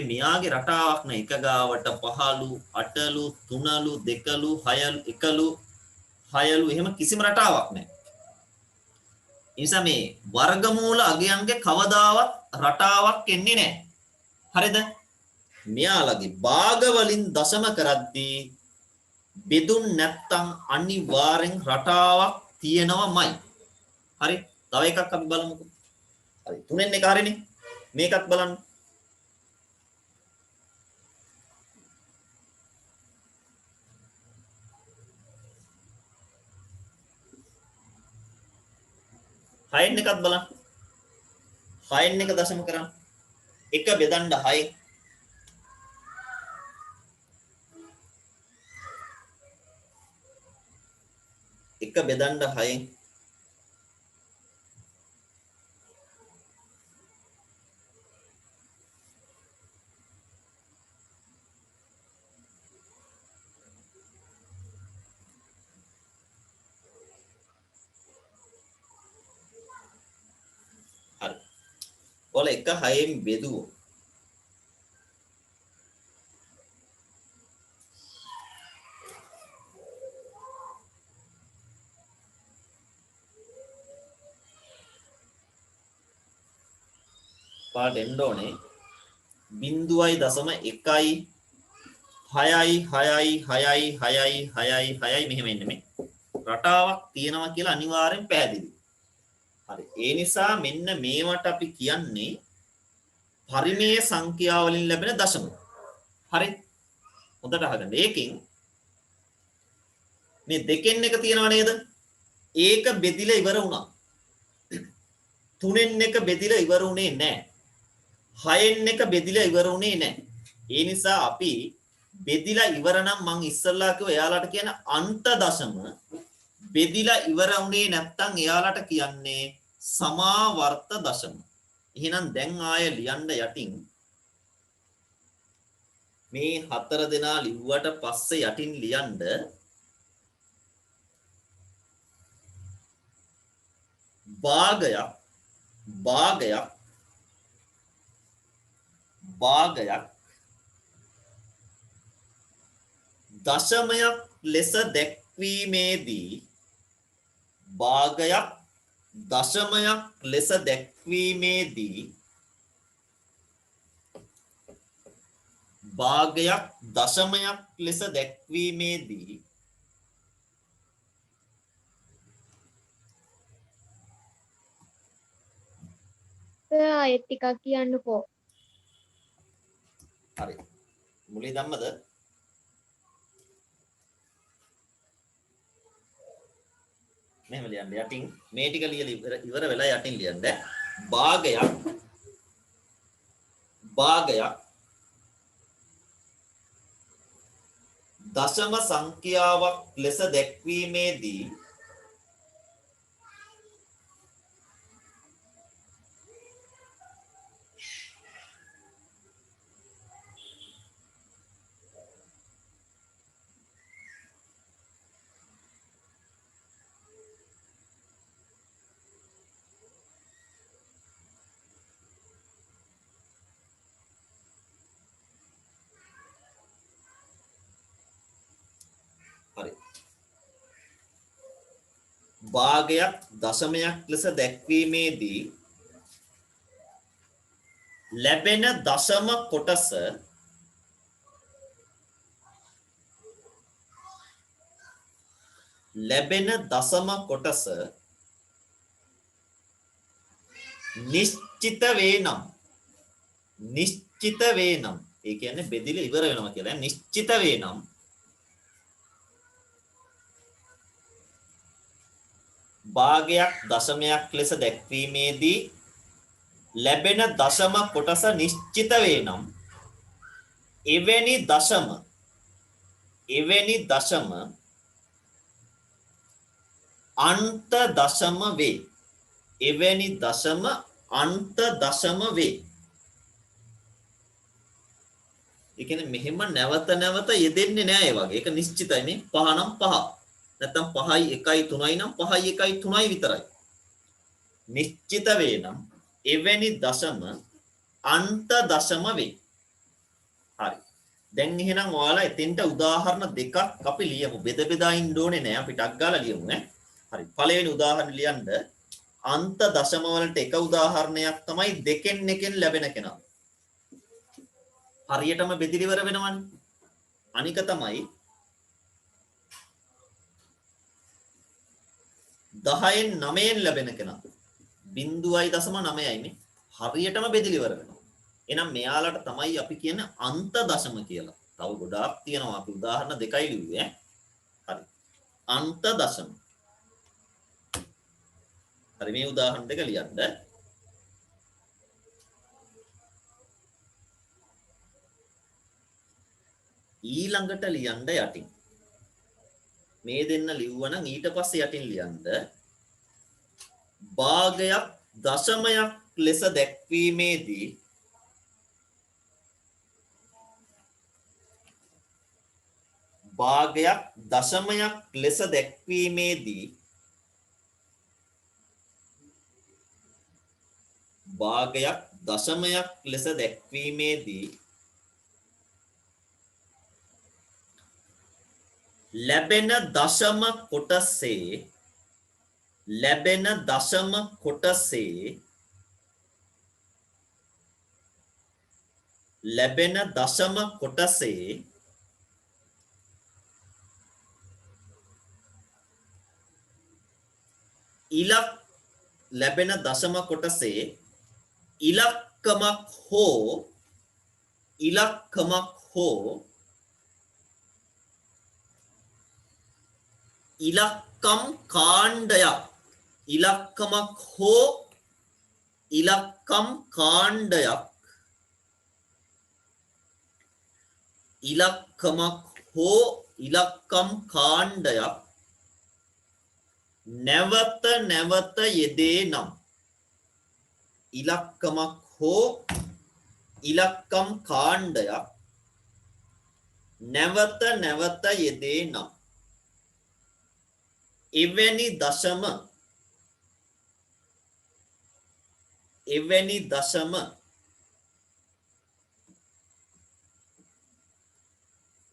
මෙයාගේ රටාවක් නෑ එක ගාවට 5ලු 8ලු 3ලු 2ලු 6ලු 1ලු 6ලු එහෙම කිසිම රටාවක් නෑ. ඒ නිසා මේ වර්ගමූල අගයන්ගේ කවදාවත් රටාවක් එන්නේ නෑ. හරිද? මෙයාලගේ භාග වලින් දශම කරද්දී බෙදුන් නැත්තම් අනිවාර්යෙන් රටාවක් තියෙනවමයි. හරි? තව එකක් අපි බලමුකෝ. හරි. තුනෙන් එක හරිනේ. මේකත් බලන්න. හයෙන් එකත් බලන්න. හයෙන් එක දශම කරන්න. එක බෙදන්න 6. එක බෙදන්න 6. හරි. ඔයාලා එක 6න් බෙදුවොත් පාට එන්න ඕනේ 0.1 6යි 6යි 6යි 6යි 6යි 6යි මෙහෙම එන්නේ මේ රටාවක් තියෙනවා කියලා අනිවාර්යෙන් පැහැදිලි. හරි. ඒ නිසා මෙන්න මේවට අපි කියන්නේ පරිමේය සංඛ්‍යා වලින් ලැබෙන දශම. හරි. හොඳට අහගන්න. ඒකෙන් මේ දෙකෙන් එක තියෙනව නේද? ඒක බෙදිලා ඉවර වුණා. තුනෙන් එක බෙදිලා ඉවර වුණේ නැහැ. හයෙන් එක බෙදිලා ඉවර වුණේ නැහැ. ඒ නිසා අපි බෙදිලා ඉවර නම් මං ඉස්සල්ලා කිව්වා එයාලට කියන අන්ත දශම බෙදිලා ඉවර වුණේ නැත්තම් එයාලට කියන්නේ සමාවර්ත දශම. එහෙනම් දැන් ආය ලියන්න යටින් මේ හතර දෙනා ලිව්වට පස්සේ යටින් ලියන්න භාගයක් දශමයක් ලෙස දැක්වීමේදී භාගයක් දශමයක් ලෙස දැක්වීමේදී භාගයක් දශමයක් ලෙස දැක්වීමේදී ඒත් ටිකක් කියන්නකෝ. හරි. මුලින් ධම්මද? මෙහෙම ලියන්න යටින් මේ ටික ලියලා ඉවර වෙලා යටින් ලියන්න භාගයක් දශම සංඛ්‍යාවක් ලෙස දැක්වීමේදී හරි. භාගයක් දශමයක් ලෙස දැක්වීමේදී ලැබෙන දශම කොටස නිශ්චිත වේ නම් නිශ්චිත වේ නම් ඒ කියන්නේ බෙදිලා ඉවර වෙනවා කියලා. නිශ්චිත වේ නම් භාගයක් දශමයක් ලෙස දැක්වීමේදී ලැබෙන දශම කොටස නිශ්චිත වේ නම් එවැනි දශම අන්ත දශම වේ. එවැනි දශම අන්ත දශම වේ. ඒ කියන්නේ මෙහෙම නැවත නැවත යෙදෙන්නේ නැහැ ඒ වගේ. ඒක නිශ්චිතයි මේ 5 නම් 5. නැත්තම් 5යි 1යි 3යි නම් 5යි 1යි 3යි විතරයි. නිශ්චිත වේ නම් එවැනි දශම අන්ත දශම වේ. හරි. දැන් එහෙනම් ඔයාලා එතෙන්ට උදාහරණ දෙකක් අපි ලියමු. බෙද බෙදා ඉන්න ඕනේ නෑ. අපි ටක් ගාලා ලියමු ඈ. හරි. පළවෙනි උදාහරණ ලියන්න අන්ත දශම වලට එක උදාහරණයක් තමයි දෙකෙන් එකෙන් ලැබෙන කෙනා. හරියටම බෙදිලි ඉවර වෙනවනේ. අනික තමයි 10න් 9න් ලැබෙන කෙනා 0.9යි මේ හරියටම බෙදිලි ඉවර වෙනවා. එහෙනම් මෙයාලට තමයි අපි කියන්නේ අන්ත දශම කියලා. තව ගොඩාක් තියෙනවා. අපි උදාහරණ දෙකයි ලිව්වේ ඈ. හරි. අන්ත දශම. හරි මේ උදාහරණ දෙක ලියන්න. ඊළඟට ලියන්න යටින්. මේ දෙන්න ලිව්වනම් ඊට පස්සේ යටින් ලියන්න භාගයක් දශමයක් ලෙස දැක්වීමේදී භාගයක් දශමයක් ලෙස දැක්වීමේදී භාගයක් දශමයක් ලෙස දැක්වීමේදී ලැබෙන දශම කොටසේ ඉලක්කමක් හෝ ඉලක්කම් කාණ්ඩයක් නැවත නැවත යෙදේ නම්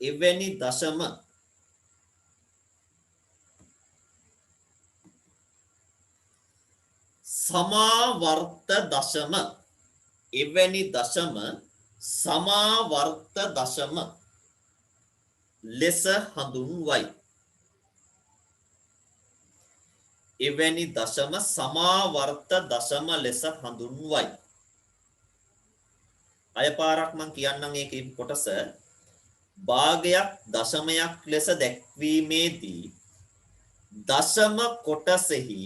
එවැනි දශම සමාවර්ත දශම ලෙස හඳුන්වයි. එවැනි දශම සමාවර්ත දශම ලෙස හඳුන්වයි. අය පාරක් මං කියන්නම් ඒකේ කොටස. භාගයක් දශමයක් ලෙස දැක්වීමේදී දශම කොටසෙහි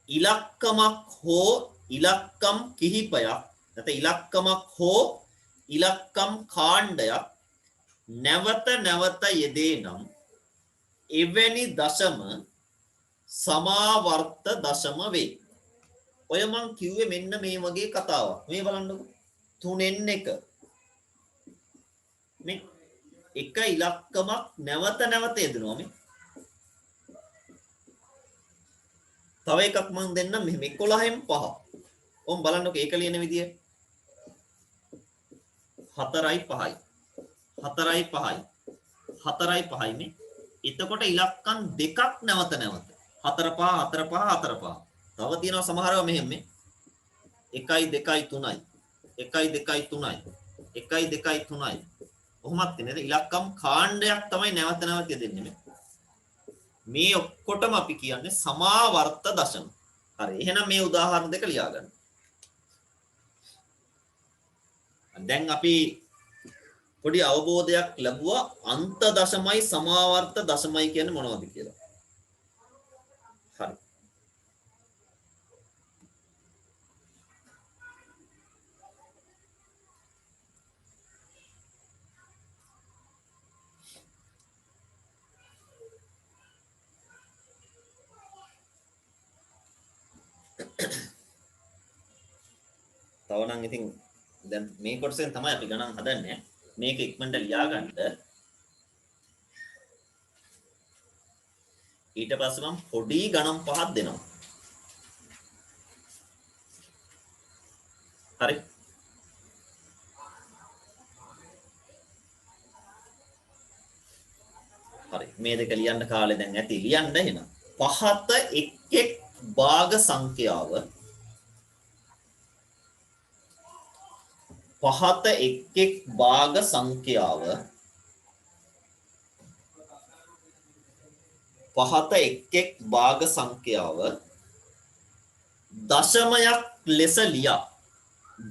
ඉලක්කමක් හෝ ඉලක්කම් කිහිපයක් නැත්නම් ඉලක්කමක් හෝ ඉලක්කම් කාණ්ඩයක් නැවත නැවත යෙදේ නම් එවැනි දශම සමාවර්ත දශම වේ. ඔය මං කිව්වේ මෙන්න මේ වගේ කතාවක්. මේ බලන්නකෝ. 3න් 1. මේ එක ඉලක්කමක් නැවත නැවත යෙදෙනවා මේ. තව එකක් මං දෙන්නම් මෙහෙම 11න් 5. ඔම් බලන්නකෝ ඒක ලියන විදිය. 4යි 5යි. 4යි 5යි. 4යි 5යි මේ. එතකොට ඉලක්කම් දෙකක් නැවත නැවත. 4 5 4 5 4 5. තව තියෙනවා සමහරව මෙහෙම මේ 1යි 2යි 3යි. 1යි 2යි 3යි. 1යි 2යි 3යි. කොහොමද නේද? ඉලක්කම් කාණ්ඩයක් තමයි නැවත නැවත දෙන්නේ මේ. මේ ඔක්කොටම අපි කියන්නේ සමාවර්ත දශම. හරි. එහෙනම් මේ උදාහරණ දෙක ලියා ගන්න. දැන් අපි පොඩි අවබෝධයක් ලැබුවා අන්ත දශමයි සමාවර්ත දශමයි කියන්නේ මොනවද කියලා. හරි. තව නම් ඉතින් දැන් මේ කොටසෙන් තමයි අපි ගණන් හදන්නේ. මේක ඉක්මනට ලියා ගන්න. ඊට පස්සේ මම පොඩි ගණන් පහක් දෙනවා. හරි. හරි. මේ දෙක ලියන්න කාලේ දැන් ඇති. ලියන්න එහෙනම්. පහත එක් භාග සංඛ්‍යාව පහත එක් භාග සංඛ්‍යාව පහත එක් භාග සංඛ්‍යාව දශමයක් ලෙස ලියා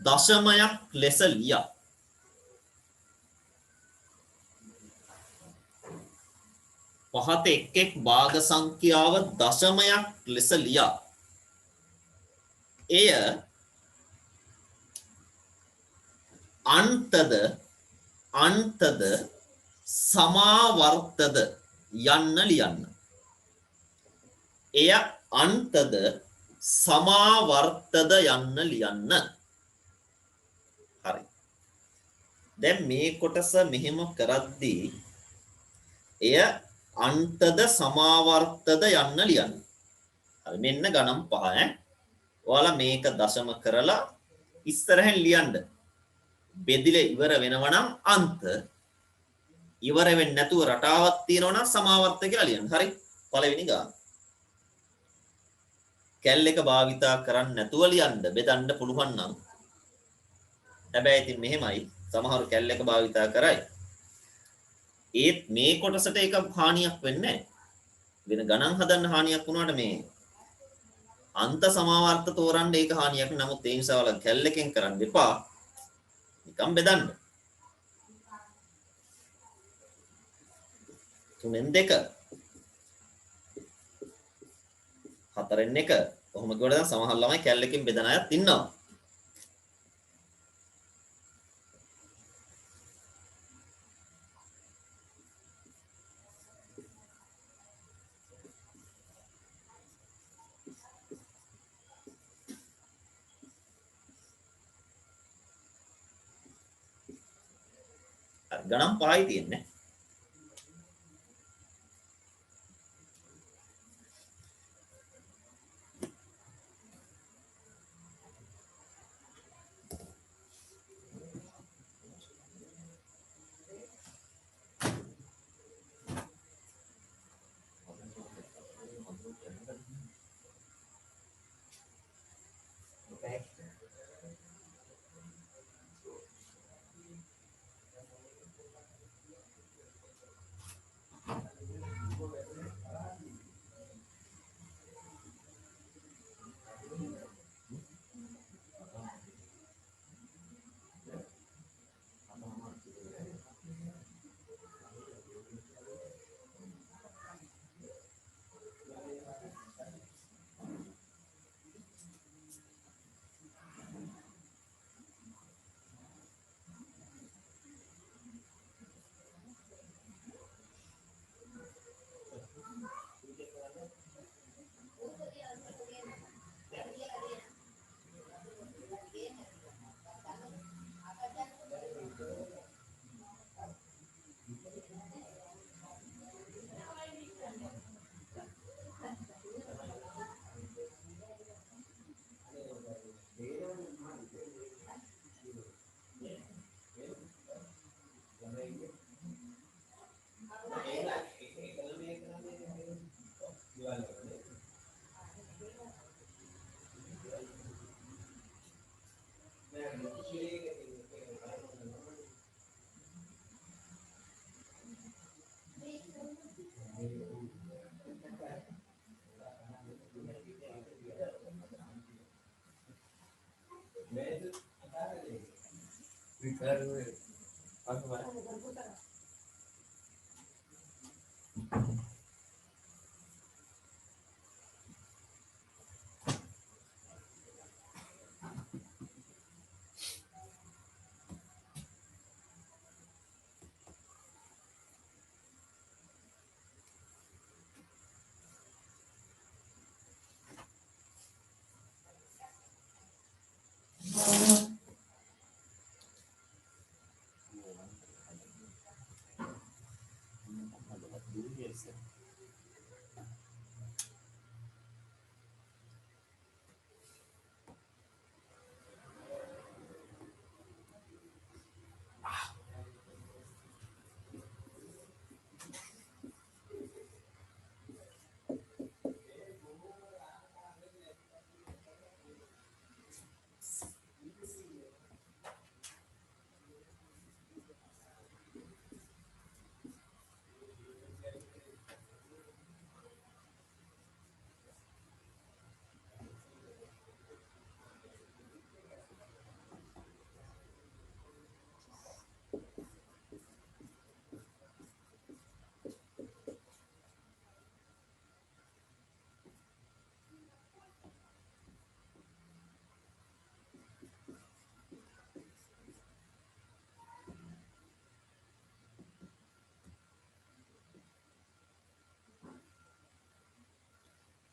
දශමයක් ලෙස ලියා පහත එක් භාග සංඛ්‍යාව දශමයක් ලෙස ලියා එය අන්තද සමාවර්තද යන්න ලියන්න. එය අන්තද සමාවර්තද යන්න ලියන්න. හරි. දැන් මේ කොටස මෙහෙම කරද්දී එය අන්තද සමාවර්තද යන්න ලියන්න. හරි මෙන්න ගණන් 5 ඈ. ඔයාලා මේක දශම කරලා ඉස්සරහෙන් ලියන්න. බෙදිලා ඉවර වෙනවා නම් අන්ත ඉවර වෙන්නේ නැතුව රටාවක් තියෙනවා නම් සමාවර්ත කියලා ලියන්න. හරි. පළවෙනි ගාන. කැල් එක භාවිතා කරන්නේ නැතුව ලියන්න බෙදන්න පුළුවන් නම් හැබැයි ඉතින් මෙහෙමයි සමහරු කැල් එක භාවිතා කරයි. ඒත් මේ කොටසට ඒක හානියක් වෙන්නේ නැහැ. වෙන ගණන් හදන්න හානියක් වුණාට මේ අන්ත සමාවර්ත තෝරන්න ඒක හානියක්. නමුත් ඒ නිසා වල කැල් එකෙන් කරන්න එපා. නිකම් බෙදන්න. 3න් 2 4න් 1 කොහොම කිව්වද දැන් සමහර ළමයි කැල් එකෙන් බෙදන අයත් ඉන්නවා. ගණන් 5යි තියෙන්නේ.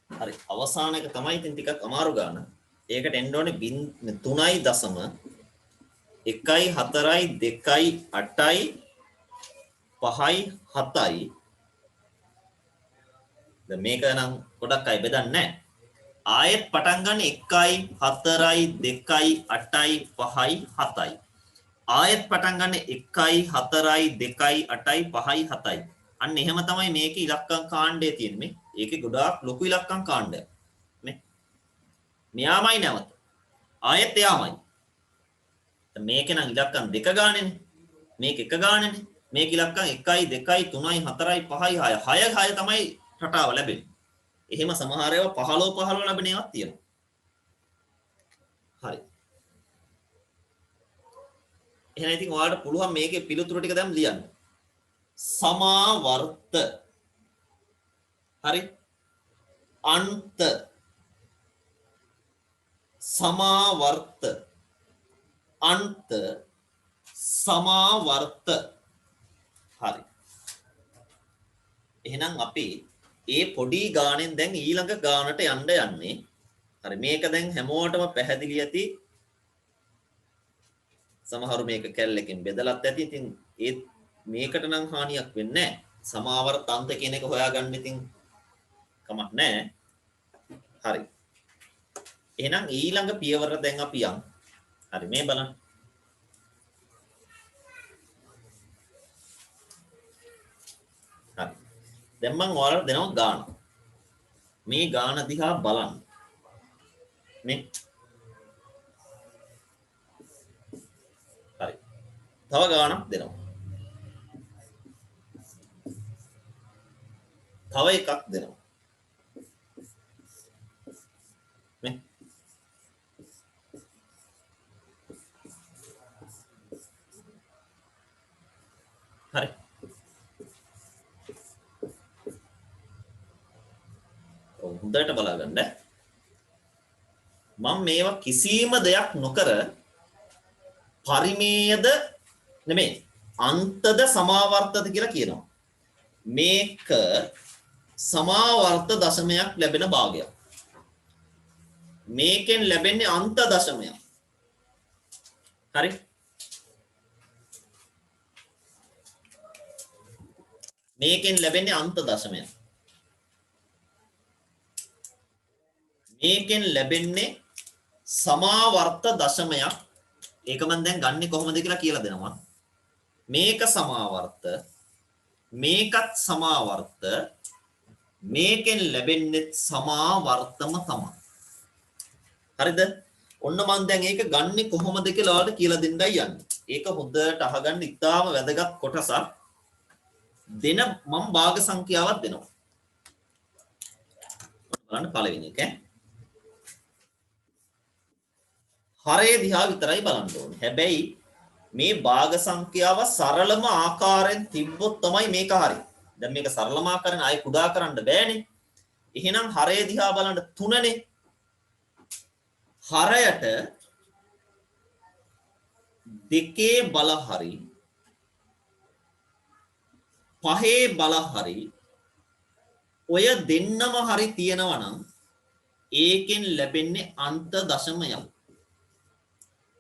හරි අවසාන එක තමයි ඉතින් ටිකක් අමාරු ගාන. ඒකට එන්න ඕනේ 3.1 4යි 2යි 8යි 5යි 7යි. දැන් මේක නම් ගොඩක් අය බෙදන්නේ නැහැ. ආයෙත් පටන් ගන්න 1යි 4යි 2යි 8යි 5යි 7යි. ආයෙත් පටන් ගන්න 1යි 4යි 2යි 8යි 5යි 7යි. අන්න එහෙම තමයි මේකේ ඉලක්කම් කාණ්ඩය තියෙන්නේ. ඒකේ ගොඩාක් ලොකු ඉලක්කම් කාණ්ඩයක්. නේ? මෙයාමයි නැවත. ආයෙත් එයාමයි. මේකේ නම් ඉලක්කම් දෙක ගානේනේ. මේක එක ගානේනේ. මේක ඉලක්කම් 1යි 2යි 3යි 4යි 5යි 6යි 6 තමයි රටාව ලැබෙන්නේ. එහෙම සමහර ඒවා 15 ලැබෙන ඒවාක් තියෙනවා. හරි. එහෙනම් ඉතින් ඔයාලට පුළුවන් මේකේ පිළිතුරු ටික දැන් ලියන්න. සමාවර්ත. හරි. අන්ත. සමාවර්ත. අන්ත. සමාවර්ත. හරි. එහෙනම් අපි ඒ පොඩි ගානෙන් දැන් ඊළඟ ගානට යන්න යන්නේ. හරි මේක දැන් හැමෝටම පැහැදිලි ඇති. සමහරු මේක කැල්ලකින් බෙදලත් ඇති. ඉතින් ඒ මේකට නම් හානියක් වෙන්නේ නැහැ. සමාවර්ත අන්ත කියන එක හොයාගන්න ඉතින් කමක් නැහැ. හරි. එහෙනම් ඊළඟ පියවර දැන් අපි යමු. හරි මේ බලන්න. හරි. දැන් මම ඔයාලට දෙනවා ගාන. මේ ගාන දිහා බලන්න. මේ හරි. තව ගානක් දෙනවා. තව එකක් දෙනවා. මේ හරි. හොඳට බලාගන්න. මම මේවා කිසිම දෙයක් නොකර පරිමේයද නෙමෙයි අන්තද සමාවර්තද කියලා කියනවා. මේක සමාවර්ත දශමයක් ලැබෙන භාගයක්. මේකෙන් ලැබෙන්නේ අන්ත දශමයක්. හරි? මේකෙන් ලැබෙන්නේ අන්ත දශමයක්. මේකෙන් ලැබෙන්නේ සමාවර්ත දශමයක්. ඒක මම දැන් ගන්නෙ කොහොමද කියලා දෙනවා. මේක සමාවර්ත, මේකත් සමාවර්ත, මේකෙන් ලැබෙන්නේ සමාවර්තම තමයි. හරිද? ඔන්න මම දැන් ඒක ගන්නෙ කොහොමද කියලා ඔයාලට කියලා දෙන්නයි යන්නේ. ඒක හොඳට අහගන්න ඉතාම වැදගත් කොටසක්. දෙන මම භාග සංඛ්‍යාවක් දෙනවා. බලන්න පළවෙනි එක. හරය දිහා විතරයි බලන්න ඕනේ. හැබැයි මේ භාග සංඛ්‍යාව සරලම ආකාරයෙන් තිබ්බොත් තමයි මේක හරි. දැන් මේක සරලම ආකාරයෙන් ආයෙ කුඩා කරන්න බෑනේ. එහෙනම් හරය දිහා බලන්න 3නේ. හරයට දෙකේ බල හරි පහේ බල හරි ඔය දෙන්නම හරි තියෙනවා නම් ඒකෙන් ලැබෙන්නේ අන්ත දශමයක්.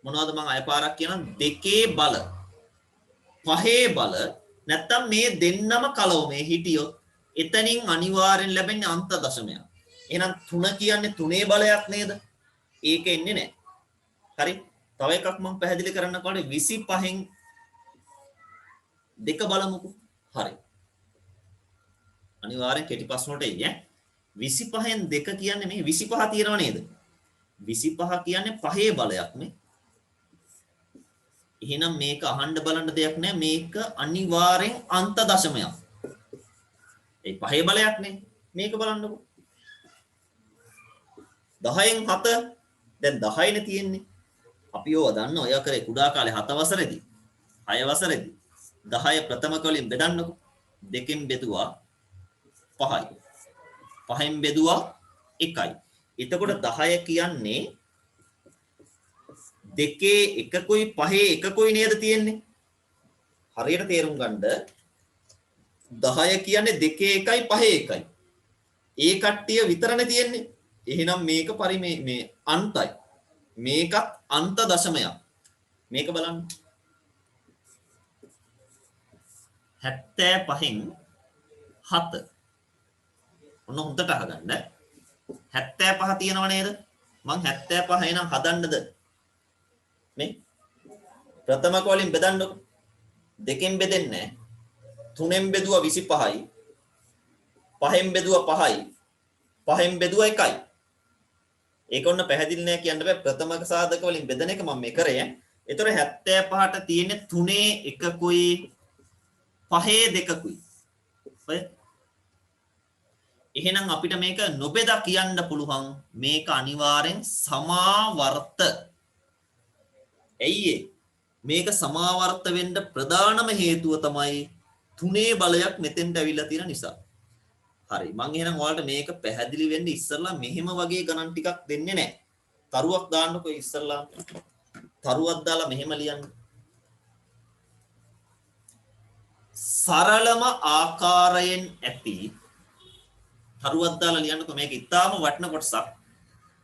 මොනවද මම අය පාරක් කියනවා දෙකේ බල පහේ බල නැත්තම් මේ දෙන්නම කලව මේ හිටියොත් එතනින් අනිවාර්යෙන් ලැබෙන්නේ අන්ත දශමයක්. එහෙනම් 3 කියන්නේ 3 බලයක් නේද? ඒක එන්නේ නැහැ. හරි. තව එකක් මම පැහැදිලි කරන්න කලින් 25න් දෙක බලමුකෝ. හරි. අනිවාර්යෙන් කෙටි ප්‍රශ්න වලට එන්නේ 25න් දෙක කියන්නේ මේ 25 තියෙනව නේද? 25 කියන්නේ පහේ බලයක් නේ. එහෙනම් මේක අහන්න බලන්න දෙයක් නැහැ. මේක අනිවාර්යෙන් අන්ත දශමයක්. ඒ පහේ බලයක් නේ. මේක බලන්නකෝ. 10න් 7 දැන් 10නේ තියෙන්නේ. අපි ඕවා දන්න ඔය කරේ කුඩා කාලේ 7 වසරේදී 6 වසරේදී 10 ප්‍රථම කලින් බෙදන්නකෝ. දෙකෙන් බෙදුවා 5යි. 5න් බෙදුවා 1යි. එතකොට 10 කියන්නේ දෙකේ එකකුයි පහේ එකකුයි නේද තියෙන්නේ. හරියට තේරුම් ගන්න 10 කියන්නේ දෙකේ එකයි පහේ එකයි. ඒ කට්ටිය විතරනේ තියෙන්නේ. එහෙනම් මේක මේ අන්තයි. මේකත් අන්ත දශමයක්. මේක බලන්න. 75න් 7. ඔන්න හොඳට අහගන්න. 75 තියෙනව නේද? මං 75 එනම් හදන්නද? මේ ප්‍රථම කෝලින් බෙදන්නකො. දෙකෙන් බෙදෙන්නේ නැහැ. 3ෙන් බෙදුවා 25යි. 5ෙන් බෙදුවා 5යි. 5ෙන් බෙදුවා 1යි. ඒක ඔන්න පැහැදිලි නෑ කියන්න බෑ. ප්‍රථම සාධක වලින් බෙදෙන එක මම මේ කරේ. ඒතර 75ට තියෙන්නේ 3 එකකුයි 5 දෙකකුයි. හරි. එහෙනම් අපිට මේක නොබෙදා කියන්න පුළුවන් මේක අනිවාර්යෙන් සමාවර්ත. ඇයි මේක සමාවර්ත වෙන්න ප්‍රධානම හේතුව තමයි 3 බලයක් මෙතෙන්ට අවිල්ලා තියෙන නිසා. හරි මම එහෙනම් ඔයාලට මේක පැහැදිලි වෙන්න ඉස්සරලා මෙහෙම වගේ ගණන් ටිකක් දෙන්නේ නැහැ. තරුවක් දාන්නකෝ ඉස්සරලා. තරුවක් දාලා මෙහෙම ලියන්න. සරලම ආකාරයෙන් ඇති තරුවක් දාලා ලියන්නකෝ මේක ඉතාම වටින කොටසක්.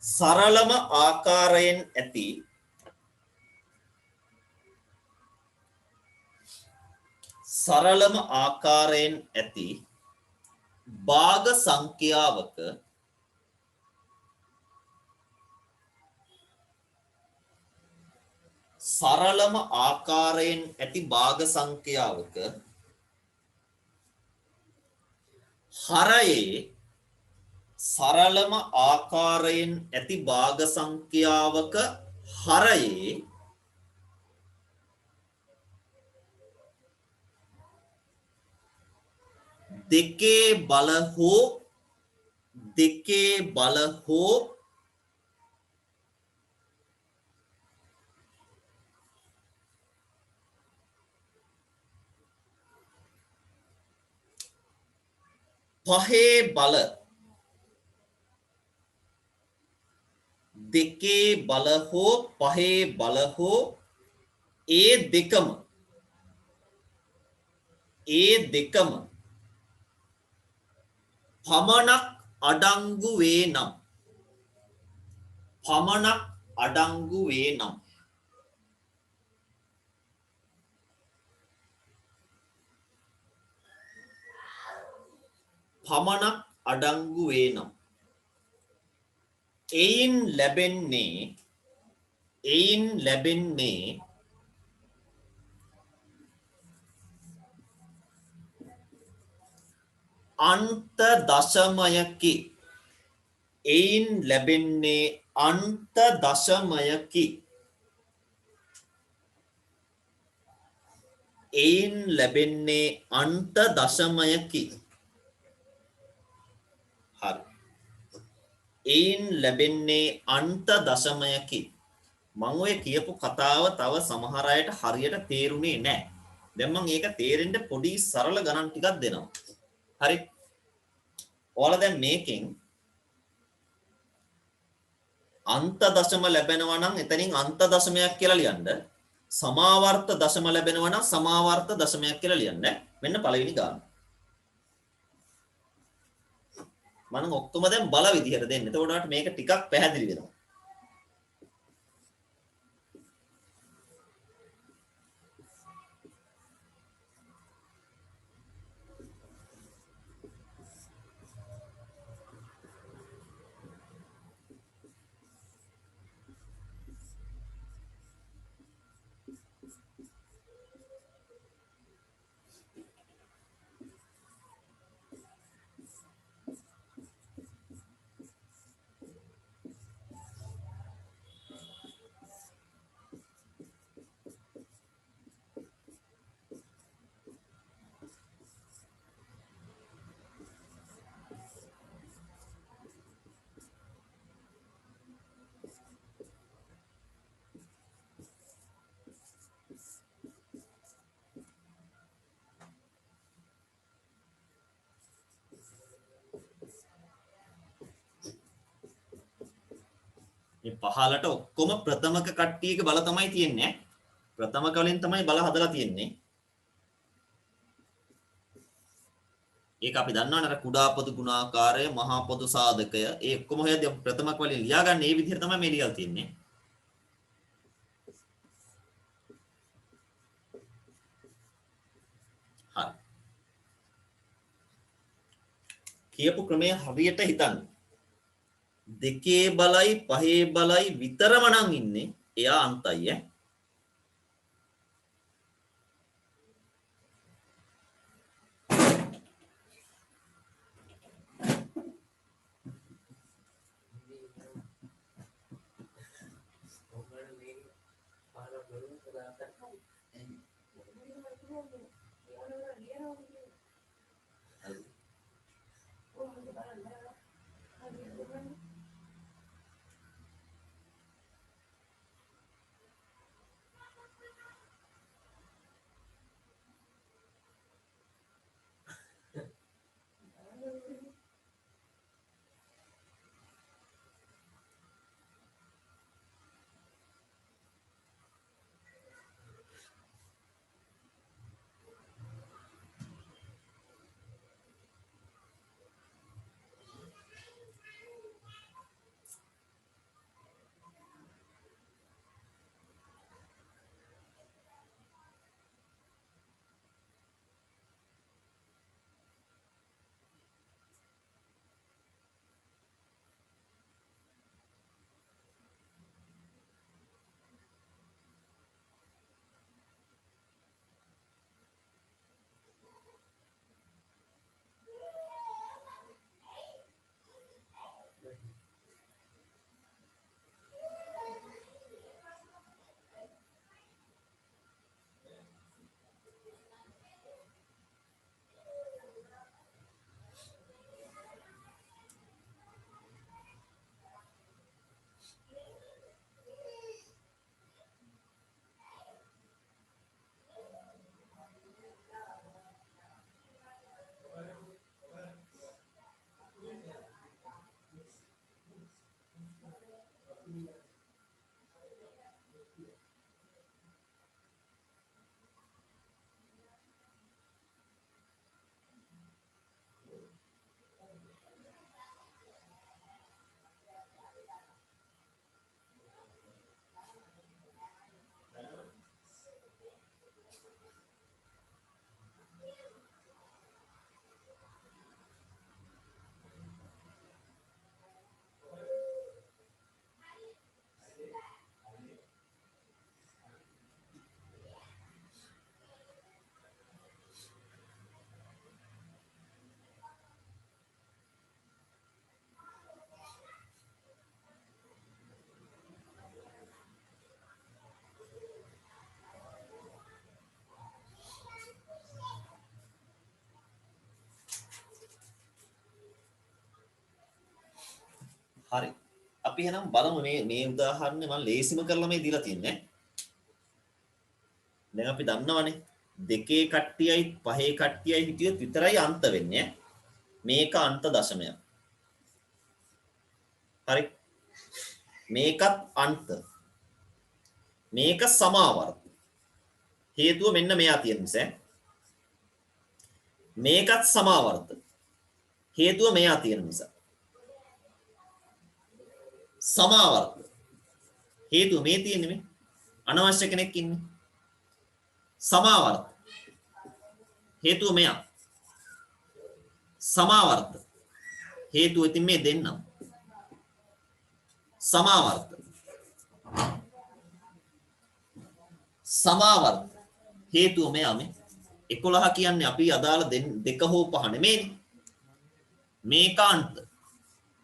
සරලම ආකාරයෙන් ඇති සරලම ආකාරයෙන් ඇති භාග සංඛ්‍යාවක සරලම ආකාරයෙන් ඇති භාග සංඛ්‍යාවක හරයේ සරලම ආකාරයෙන් ඇති භාග සංඛ්‍යාවක හරයේ දෙකේ බල හෝ පහේ බල දෙකේ බල හෝ පහේ බල හෝ ඒ දෙකම පමණක් අඩංගු වේ නම් පමණක් අඩංගු වේ නම් පමණක් අඩංගු වේ නම් එයින් ලැබෙන්නේ අන්ත දශමයකි. එයින් ලැබෙන්නේ අන්ත දශමයකි. එයින් ලැබෙන්නේ අන්ත දශමයකි. හරි. එයින් ලැබෙන්නේ අන්ත දශමයකි. මම ඔය කියපු කතාව තව සමහර අයට හරියට තේරුනේ නැහැ. දැන් මම ඒක තේරෙන්න පොඩි සරල ගණන් ටිකක් දෙනවා. හරි. ඔයාලා දැන් මේකෙන් අන්ත දශම ලැබෙනවා නම් එතනින් අන්ත දශමයක් කියලා ලියන්න. සමාවර්ත දශම ලැබෙනවා නම් සමාවර්ත දශමයක් කියලා ලියන්න. මෙන්න පළවෙනි ගාන. මම ඔක්කොම දැන් බල විදිහට දෙන්න. එතකොට මේක ටිකක් පැහැදිලි වෙනවා. මේ පහලට ඔක්කොම ප්‍රථමක කට්ටියක බල තමයි තියෙන්නේ. ප්‍රථමක වලින් තමයි බල හදලා තියෙන්නේ. ඒක අපි දන්නවනේ අර කුඩා පොදු ගුණාකාරය, මහා පොදු සාධකය. ඒ ඔක්කොම හොයද්දී අපි ප්‍රථමක වලින් ලියාගන්න මේ විදිහට තමයි මේ ලියලා තියෙන්නේ. හරි. කියපු ක්‍රමය හරියට හිතන්න. දෙකේ බලයි පහේ බලයි විතරම නම් ඉන්නේ. එයා අන්තයි ඈ. හරි. අපි එහෙනම් බලමු මේ උදාහරණය මම ලේසිම කරලා මේ දීලා තියන්නේ. දැන් අපි දන්නවනේ දෙකේ කට්ටියයි පහේ කට්ටියයි හිටියොත් විතරයි අන්ත වෙන්නේ. මේක අන්ත දශමයක්. හරි. මේකත් අන්ත. මේක සමාවර්ත. හේතුව මෙන්න මෙයා තියෙන නිසා. මේකත් සමාවර්ත. හේතුව මෙයා තියෙන නිසා. සමාවර්ත. හේතුව මේ තියෙන්නේ මේ. අනවශ්‍ය කෙනෙක් ඉන්නේ. සමාවර්ත. හේතුව මෙයා. සමාවර්ත. හේතුව ඉතින් මේ දෙන්නම්. සමාවර්ත. සමාවර්ත. හේතුව මෙයා මේ 11 කියන්නේ අපි අදාළ දෙක හෝ පහ නෙමෙයිනේ. මේක අන්ත.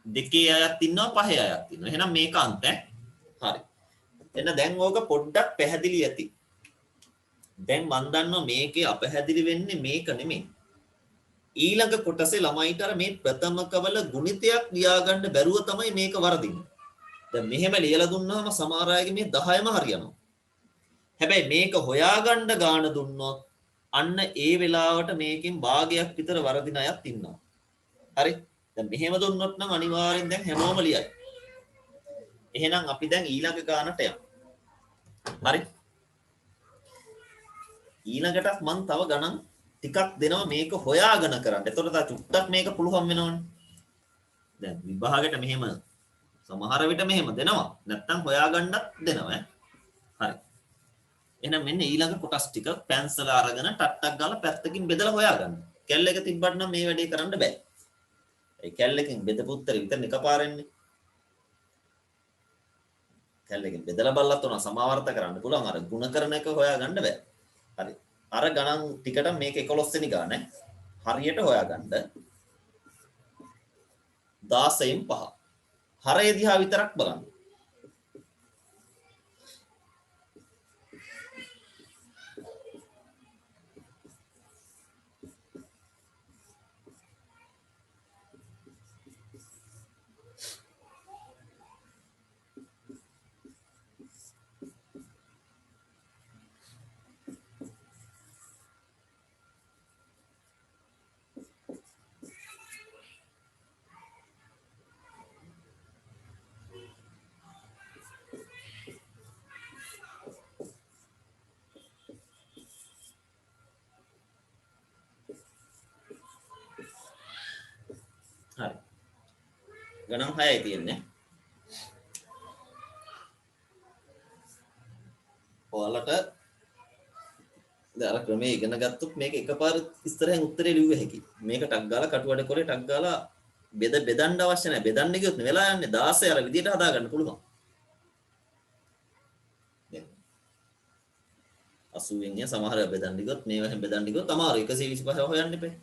දෙකේ අයත් ඉන්නවා පහේ අයත් ඉන්නවා. එහෙනම් මේක අන්ත ඈ. හරි. එන්න දැන් ඕක පොඩ්ඩක් පැහැදිලි ඇති. දැන් මන් දන්නවා මේකේ අපැහැදිලි වෙන්නේ මේක නෙමෙයි. ඊළඟ කොටසේ ළමයිට අර මේ ප්‍රථමකවල ගුණිතයක් ලියාගන්න බැරුව තමයි මේක වරදින්නේ. දැන් මෙහෙම ලියලා දුන්නාම සමහර අයගේ මේ 10ම හරියනවා. හැබැයි මේක හොයාගන්න ගාන දුන්නොත් අන්න ඒ වෙලාවට මේකෙන් භාගයක් විතර වරදින අයත් ඉන්නවා. හරි? දැන් මෙහෙම දුන්නොත් නම් අනිවාර්යෙන් දැන් හැමෝම ලියයි. එහෙනම් අපි දැන් ඊළඟ ගානට යමු. හරි? ඊළඟටත් මම තව ගණන් ටිකක් දෙනවා මේක හොයාගෙන කරන්න. එතකොට තා චුට්ටක් මේක පුළුවන් වෙනවනේ. දැන් විභාගෙට මෙහෙම සමහර විට මෙහෙම දෙනවා. නැත්තම් හොයාගන්නත් දෙනවා ඈ. හරි. එහෙනම් මෙන්න ඊළඟ කොටස් ටික පැන්සල අරගෙන ටට්ටක් ගාලා පැත්තකින් බෙදලා හොයාගන්න. කැල් එක තිබ්බට නම් මේ වැඩේ කරන්න බෑ. ඒ කැල් එකෙන් බෙදපු උත්තරේ විතරනේ එකපාරෙන්නේ. කැල් එකෙන් බෙදලා බලලත් උනා සමාවර්ත කරන්න පුළුවන්. අර ಗುಣ කරන එක හොයාගන්න බෑ. හරි. අර ගණන් ටිකට මේක 11 වෙනි ගාන හරියට හොයාගන්න 16න් 5. හරය දිහා විතරක් බලන්න. හරි. ගණන් 6යි තියෙන්නේ. ඔයාලට දැන් අර ක්‍රමයේ ඉගෙන ගත්තොත් මේක එකපාර ඉස්සරහින් උත්තරේ ලියුව හැකි. මේක ටක් ගාලා කටුවඩ කරේ ටක් ගාලා බෙදන්න අවශ්‍ය නැහැ. බෙදන්න ගියොත් වෙලා යන්නේ 16 අර විදියට හදා ගන්න පුළුවන්. දැන් 80 න් සමහර බෙදන්න ගියොත් මේ වශයෙන් බෙදන්න ගියොත් අමාරු 125 හොයන්න එපා.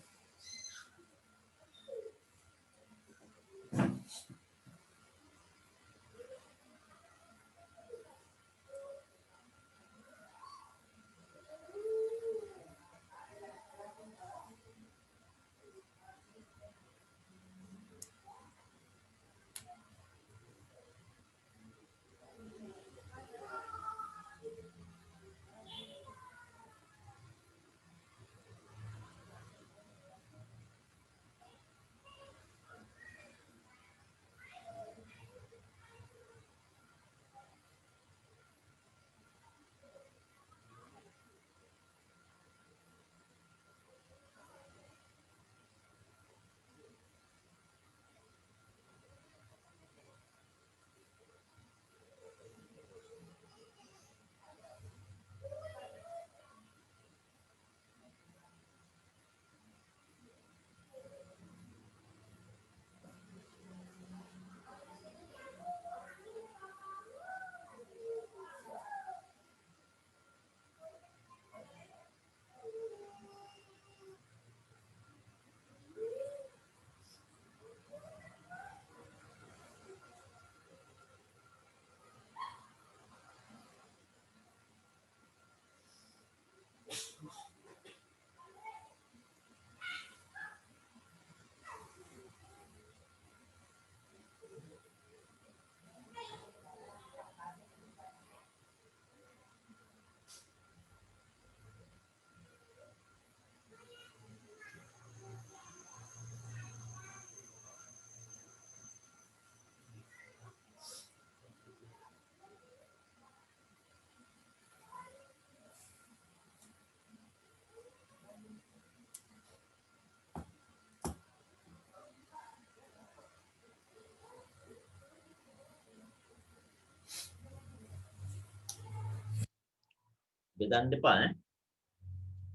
බෙදන්න එපා ඈ.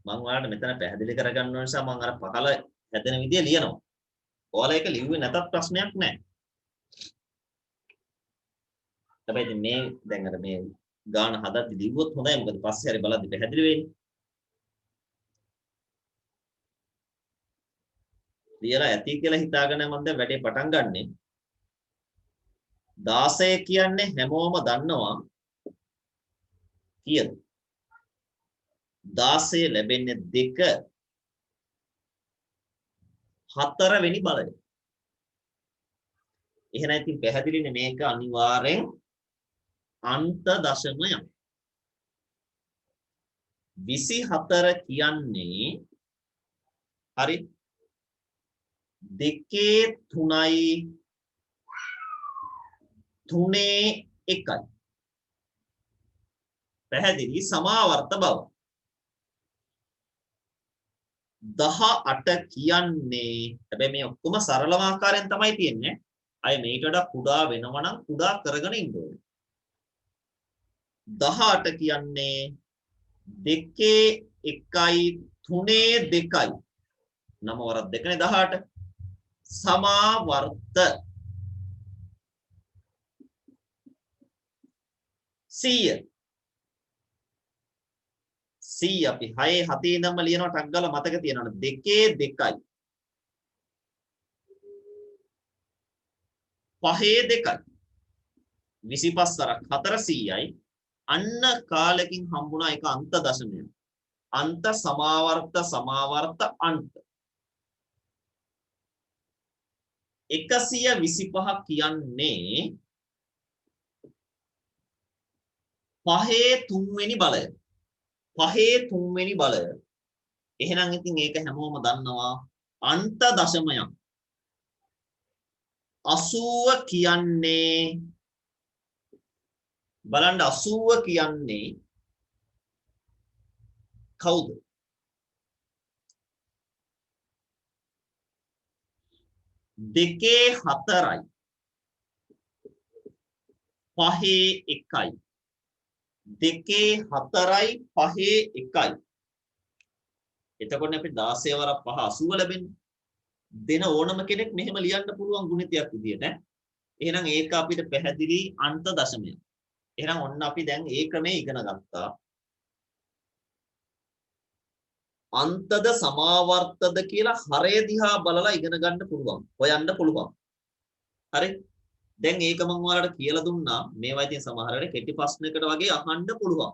මම ඔයාලට මෙතන පැහැදිලි කරගන්න ඕන නිසා මම අර පහළ හැදෙන විදිය ලියනවා. ඔයාලා ඒක ලිව්වේ නැතත් ප්‍රශ්නයක් නැහැ. හැබැයි ඉතින් මේ දැන් අර මේ ගාන හදද්දි ලිව්වොත් හොඳයි. මොකද පස්සේ හරි බලද්දි පැහැදිලි වෙන්නේ. ලියලා ඇති කියලා හිතාගෙන මම දැන් වැඩේ පටන් ගන්නෙ. 16 කියන්නේ හැමෝම දන්නවා කීයද? 16 ලැබෙන්නේ 2 4 වෙනි බලය. එහෙනම් ඉතින් පැහැදිලිනේ මේක අනිවාර්යෙන් අන්ත දශමයක්. 24 කියන්නේ හරි 2 3යි 3 1යි. පැහැදිලි සමාවර්ත බව. 18 කියන්නේ හැබැයි මේ ඔක්කොම සරලම ආකාරයෙන් තමයි තියෙන්නේ. අය මේකට වඩා කුඩා වෙනවා නම් කුඩා කරගෙන ඉන්න ඕනේ. 18 කියන්නේ 2 1යි 3 2යි. නම වරක් දෙකනේ 18. සමාවර්ත 100 අපි 6 7 ඉඳන්ම ලියනවා ටක් ගාලා මතක තියනවනේ 2 2යි 5 2යි 25 සරක් 400යි අන්න කාලෙකින් හම්බුණා එක අන්ත දශමයක් අන්ත සමාවර්ත අන්ත 125 කියන්නේ 5 3 වෙනි බලය 5 3 වෙනි බලය. එහෙනම් ඉතින් ඒක හැමෝම දන්නවා අන්ත දශමයක්. 80 කියන්නේ බලන්න 80 කියන්නේ කවුද? 2 4යි 5 1යි 2 4යි 5 1යි. එතකොට අපිට 16 වරක් 5 80 ලැබෙන්නේ. දෙන ඕනම කෙනෙක් මෙහෙම ලියන්න පුළුවන් ගුණිතයක් විදියට. එහෙනම් ඒක අපිට පැහැදිලි අන්ත දශමයක්. එහෙනම් ඔන්න අපි දැන් ඒ ක්‍රමයේ ඉගෙන ගත්තා. අන්තද සමාවර්තද කියලා හරය දිහා බලලා ඉගෙන ගන්න පුළුවන්. හොයන්න පුළුවන්. හරි? දැන් ඒක මම ඔයාලට කියලා දුන්නා. මේවා ඉතින් සමහර වෙලේ කෙටි ප්‍රශ්නයකට වගේ අහන්න පුළුවන්.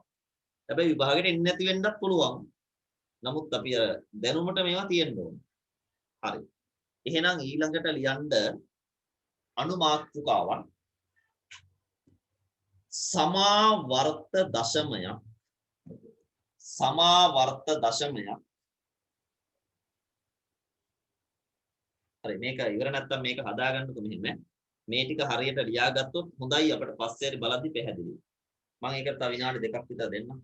හැබැයි විභාගෙට එන්නේ නැති වෙන්නත් පුළුවන්. නමුත් අපි දැනුමට මේවා තියෙන්න ඕනේ. හරි. එහෙනම් ඊළඟට ලියන්න අනුමාත්‍රිකාවක් සමාවර්ත දශමයක් හරි මේක ඉවර නැත්තම් මේක හදාගන්නකො මෙහෙම මේ ටික හරියට ලියාගත්තොත් හොඳයි අපිට පස්සේ හරි බලද්දි පැහැදිලි. මම ඒකට තව විනාඩි 2ක් විතර දෙන්නම්.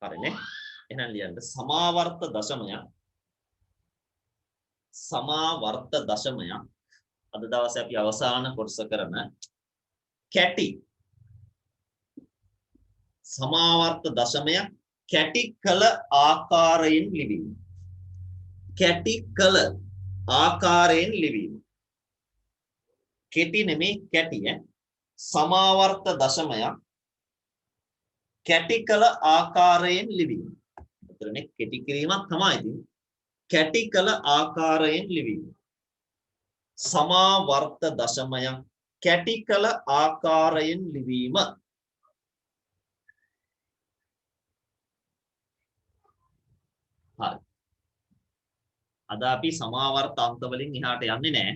හරිනේ. එහෙනම් ලියන්න සමාවර්ත දශමයක් අද දවසේ අපි අවසාන කොටස කරන කැටි සමාවර්ත දශමයක් කැටි කළ ආකාරයෙන් ලිවීම. කැටි කළ ආකාරයෙන් ලිවීම. කෙටි නෙමෙයි කැටි සමාවර්ත දශමයක් කැටි කළ ආකාරයෙන් ලිවීම. උතරනේ කෙටි කිරීමක් තමයි ඉතින්. කැටි කළ ආකාරයෙන් ලිවීම. සමාවර්ත දශමයක් කැටි කළ ආකාරයෙන් ලිවීම. හරි. අද අපි සමාවර්ත අන්ත වලින් එහාට යන්නේ නැහැ.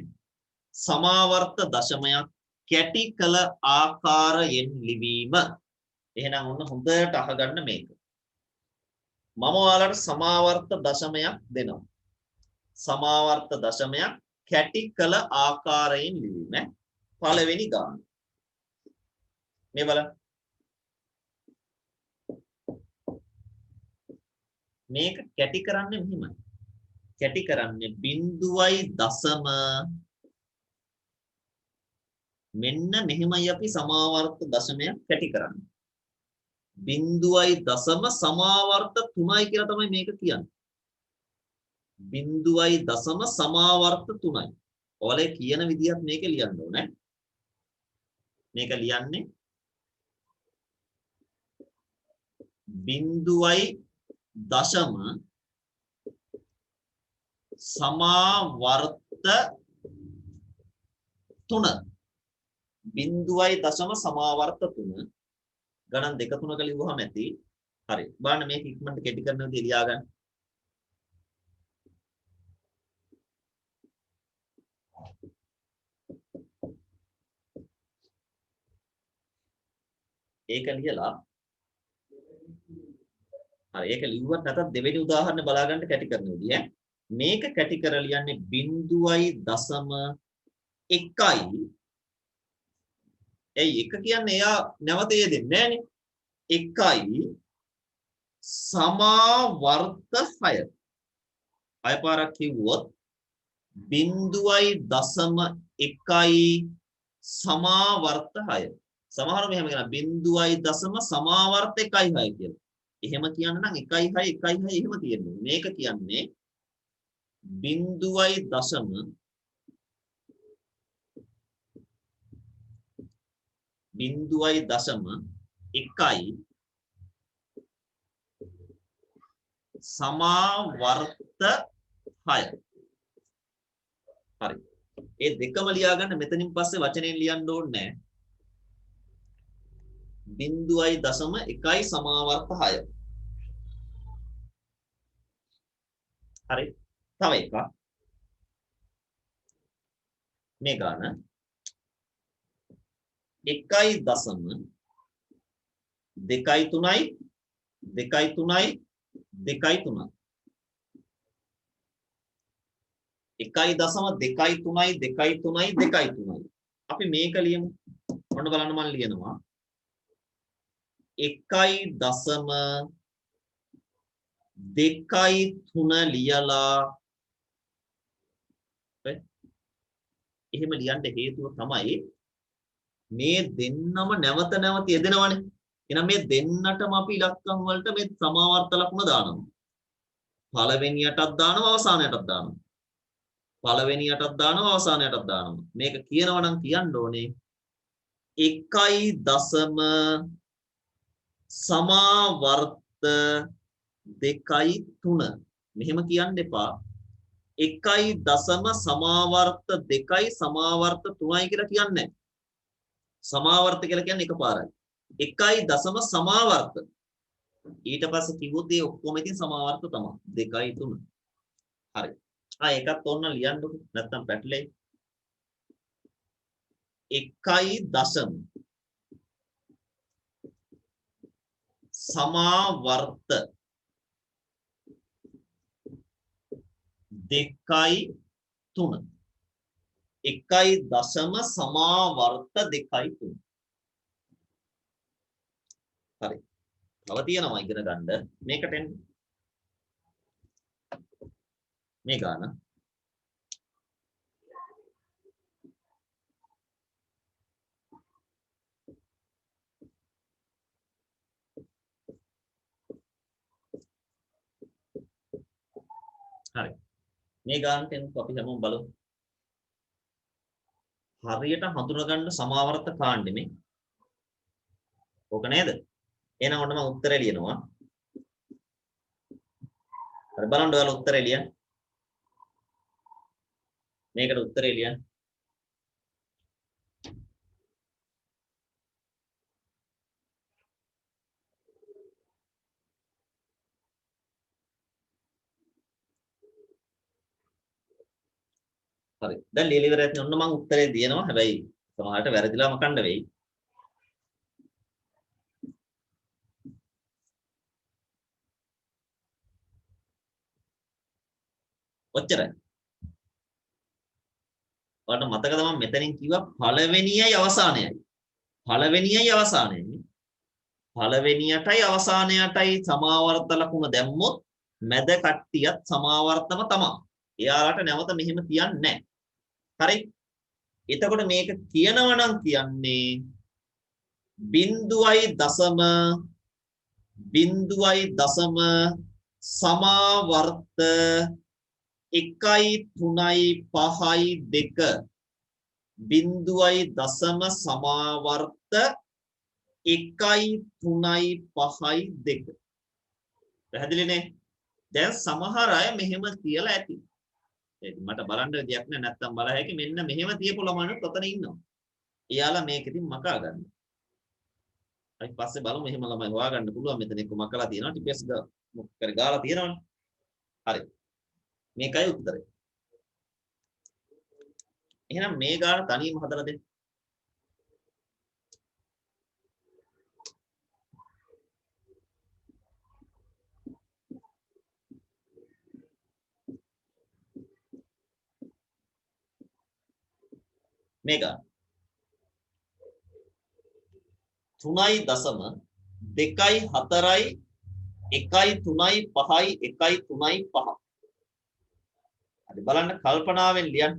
සමාවර්ත දශමයක් කැටි කළ ආකාරයෙන් ලිවීම. එහෙනම් ඔන්න හොඳට අහගන්න මේක. මම ඔයාලට සමාවර්ත දශමයක් දෙනවා. සමාවර්ත දශමයක් කැටි කළ ආකාරයෙන් ලිවීම. පළවෙනි ගාන. මේ බලන්න. මේක කැටි කරන්නේ මෙහිමයි. කැටි කරන්නේ 0.0 මෙන්න මෙහෙමයි අපි සමාවර්ත දශමයක් කැටි කරන්නේ. 0.0 සමාවර්ත 3යි කියලා තමයි මේක කියන්නේ. 0.0 සමාවර්ත 3යි. ඔයාලා කියන විදිහත් මේක ලියන්න ඕනේ. මේක ලියන්නේ 0.0 සමාවර්ත 3. 0.0 සමාවර්ත 3 ගණන් 2 3ක ලිව්වහම ඇති. හරි. බලන්න මේක ඉක්මනට කෙටි කරන විදිහ ලියා ගන්න. ඒක ලියලා හරි ඒක ලිව්වත් නැතත් දෙවෙනි උදාහරණ බලා ගන්න කැටි කරන විදිහ. මේක කැටි කර ලියන්නේ 0.1යි. ඒ එක කියන්නේ එයා නැවත යෙදෙන්නේ නැහනේ. 1යි සමාවර්ත 6. අය පාරක් කිව්වොත් 0.1යි සමාවර්ත 6. සමහරව මෙහෙම කියනවා 0.0 සමාවර්ත 1.6 කියලා. එහෙම කියන්න නම් 1.6 1.6 එහෙම තියෙනවා. මේක කියන්නේ 0.1යි සමාවර්ත 6. හරි. ඒ දෙකම ලියා ගන්න මෙතනින් පස්සේ වචනෙන් ලියන්න ඕනේ නැහැ. 0.1යි සමාවර්ත 6. හරි. තව එකක්. මේ ගාන 1.2 2.3යි 2.3යි 2.3යි 1.2.3යි 2.3යි 2.3යි අපි මේක ලියමු. ඔන්න බලන්න මම ලියනවා 1.2.3 ලියලා එහෙම ලියන්න හේතුව තමයි මේ දෙන්නම නැවත නැවත යෙදෙනවනේ. එහෙනම් මේ දෙන්නටම අපි ඉලක්කම් වලට මේ සමාවර්ත ලකුණ දානවා. පළවෙනියටත් දානවා අවසානයටත් දානවා. පළවෙනියටත් දානවා අවසානයටත් දානවා. මේක කියනවා නම් කියන්න ඕනේ 1.0 සමාවර්ත 2.3. මෙහෙම කියන්න එපා. 1.0 සමාවර්ත 2යි සමාවර්ත 3යි කියලා කියන්නේ. සමාවර්ත කියලා කියන්නේ එකපාරයි. 1.0 සමාවර්ත. ඊට පස්සේ කිව්වොත් ඒ ඔක්කොම ඉතින් සමාවර්ත තමයි. 2.3. හරි. ඒකත් ඕන්න ලියන්නකො. නැත්තම් පැටලෙයි. 1.0 සමාවර්ත 2.3. 1.0 සමාවර්ත 2.3. හරි. තව තියෙනවා ඉගෙන ගන්න. මේකට එන්න. මේ ගාන. හරි. මේ ගානට එන්නකො අපි හැමෝම බලමු. හරියට හඳුනගන්න සමාවර්ත කාණ්ඩෙමේ. ඕක නේද? එහෙනම් ඔන්න මම උත්තරේ ලියනවා. හරි බලන්න ඔයාලා උත්තරේ ලියන්න. මේකට උත්තරේ ලියන්න. හරි. දැන් ලියලා ඉවරයි. ඔන්න මම උත්තරේ දිනනවා. හැබැයි සමහරට වැරදිලාම කණ්ඩ වෙයි. ඔච්චරයි. ඔයාලට මතකද මම මෙතනින් කිව්වා පළවෙනියයි අවසානයයි. පළවෙනියයි අවසානයයි. පළවෙනියටයි අවසානයටයි සමාවර්ත ලකුණ දැම්මොත් මැද කට්ටියත් සමාවර්තම තමයි. එයාලට නැවත මෙහෙම තියන්නේ නැහැ. හරි? එතකොට මේක කියනවා නම් කියන්නේ 0.0 සමාවර්ත 1.3.5.2 0.0 සමාවර්ත 1.3.5.2 පැහැදිලිනේ? දැන් සමහර අය මෙහෙම කියලා ඇති. ඒක මට බලන්න විදියක් නෑ නැත්තම් බල හැකි මෙන්න මෙහෙම තියපු ළමයිනුත් ඔතන ඉන්නවා. එයාලා මේක ඉතින් මකා ගන්න. අපි පස්සේ බලමු එහෙම ළමයි හොයාගන්න පුළුවන් මෙතන එක්ක මකලා තියෙනවා ටිපස් මොකක් කර ගාලා තියෙනවනේ. හරි. මේකයි උත්තරේ. එහෙනම් මේ ගාන තනියම හදලා දෙන්න. මේක 3.2 4යි 1.3.5යි 1.3.5 හරි බලන්න කල්පනාවෙන් ලියන්න.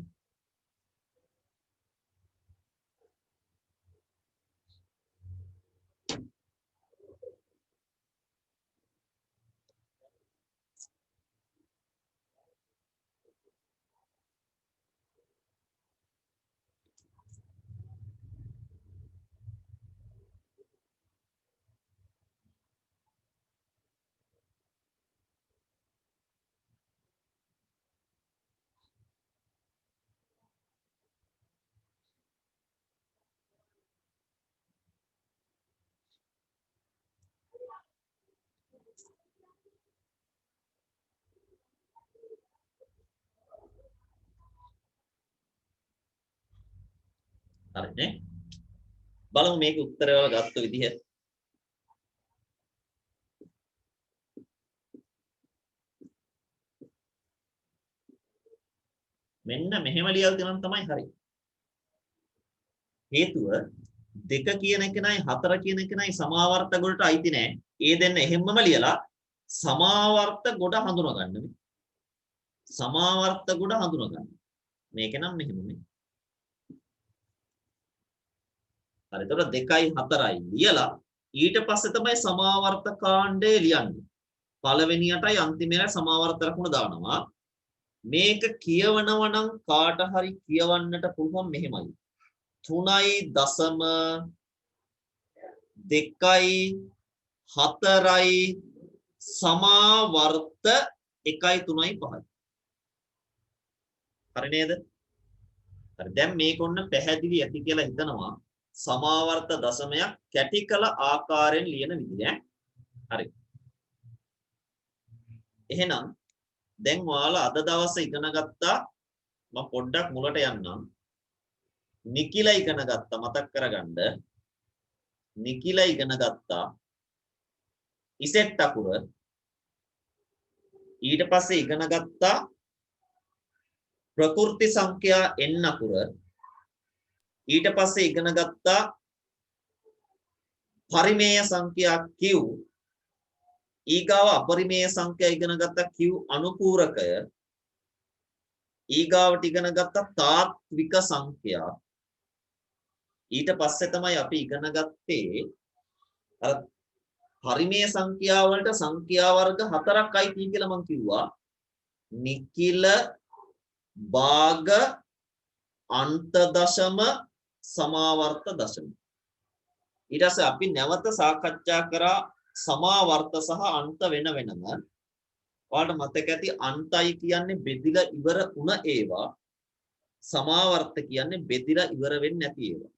හරිනේ බලමු මේකේ උත්තරය වල ගත්ත විදිහ. මෙන්න මෙහෙම ලියලා තියෙනවා තමයි හරි. හේතුව 2 කියන එක නයි 4 කියන එක නයි සමාවර්ත ගොඩට අයිති නෑ. ඒ දෙන්න එහෙම්මම ලියලා සමාවර්ත ගොඩ හඳුනා ගන්න මේ. සමාවර්ත ගොඩ හඳුනා ගන්න. මේක නම් මෙහෙමනේ. හරි. එතකොට 2යි 4යි ලියලා ඊට පස්සේ තමයි සමාවර්ත කාණ්ඩය ලියන්නේ. පළවෙනියටයි අන්තිමයටයි සමාවර්ත ලකුණ දානවා. මේක කියවනවා නම් කාට හරි කියවන්නට පුළුවන් මෙහෙමයි. 3.2යි 4යි සමාවර්ත 1.3.5යි. හරි නේද? හරි දැන් මේක ඔන්න පැහැදිලි ඇති කියලා හිතනවා. සමාවර්ත දශමයක් කැටි කළ ආකාරයෙන් ලියන විදිය. හරි. එහෙනම් දැන් ඔයාලා අද දවසේ ඉගෙන ගත්තා මම පොඩ්ඩක් මුලට යන්නම්. නිකිලා ඉගෙන ගත්තා මතක් කරගන්න. නිකිලා ඉගෙන ගත්තා. ඉසෙට් අකුර. ඊට පස්සේ ඉගෙන ගත්තා ප්‍රකෘති සංඛ්‍යා n අකුර. ඊට පස්සේ ඉගෙන ගත්තා පරිමේය සංඛ්‍යා q. ඊගාව අපරිමේය සංඛ්‍යා ඉගෙන ගත්තා q අනුපූරකය. ඊගාවට ඉගෙන ගත්තා තාත්වික සංඛ්‍යා. ඊට පස්සේ තමයි අපි ඉගෙන ගත්තේ අර පරිමේය සංඛ්‍යා වලට සංඛ්‍යා වර්ග 4ක් අයිති කියලා මම කිව්වා. නිකිල භාග අන්ත දශම සමාවර්ත දශම. ඊට පස්සේ අපි නැවත සාකච්ඡා කරා සමාවර්ත සහ අන්ත වෙන වෙනම. ඔයාලට මතක ඇති අන්තයි කියන්නේ බෙදිලා ඉවර වුණ ඒවා. සමාවර්ත කියන්නේ බෙදිලා ඉවර වෙන්නේ නැති ඒවා.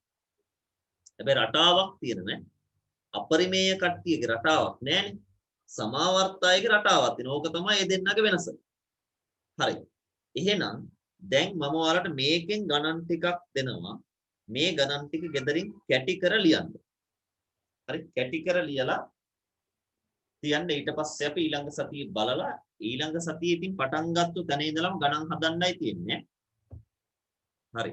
හැබැයි රටාවක් තියෙන නේ. අපරිමේය කට්ටියගේ රටාවක් නෑනේ. සමාවර්තයගේ රටාවක් තියෙනවා. ඕක තමයි මේ දෙන්නගේ වෙනස. හරි. එහෙනම් දැන් මම ඔයාලට මේකෙන් ගණන් ටිකක් දෙනවා. මේ ගණන් ටික ගෙදරින් කැටි කර ලියන්න. හරි කැටි කර ලියලා තියන්න. ඊට පස්සේ අපි ඊළඟ සතියේ බලලා ඊළඟ සතියේ ඉතින් පටන් ගත්ත තැන ඉඳලම ගණන් හදන්නයි තියෙන්නේ. හරි.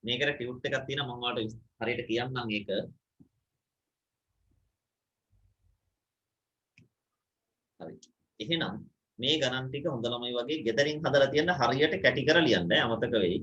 මේකට ටියුට් එකක් තියෙනවා මම ඔයාලට හරියට කියන්නම් ඒක. හරි. එහෙනම් මේ ගණන් ටික හොඳ ළමයි වගේ ගෙදරින් හදලා තියන්න හරියට කැටි කර ලියන්න අමතක වෙයි.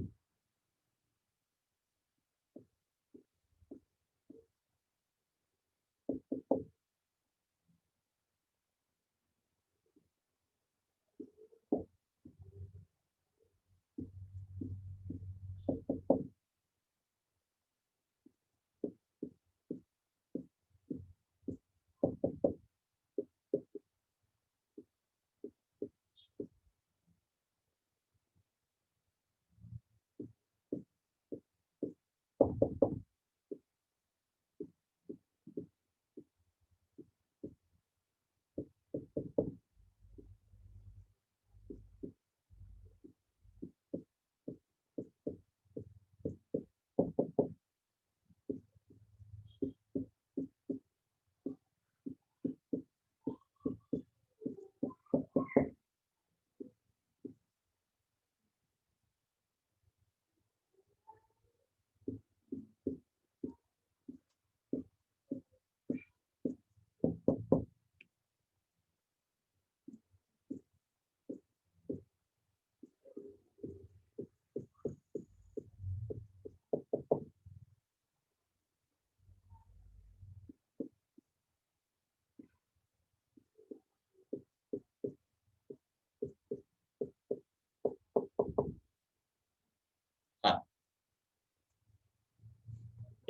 හරි.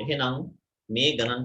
එහෙනම් මේ ගණන්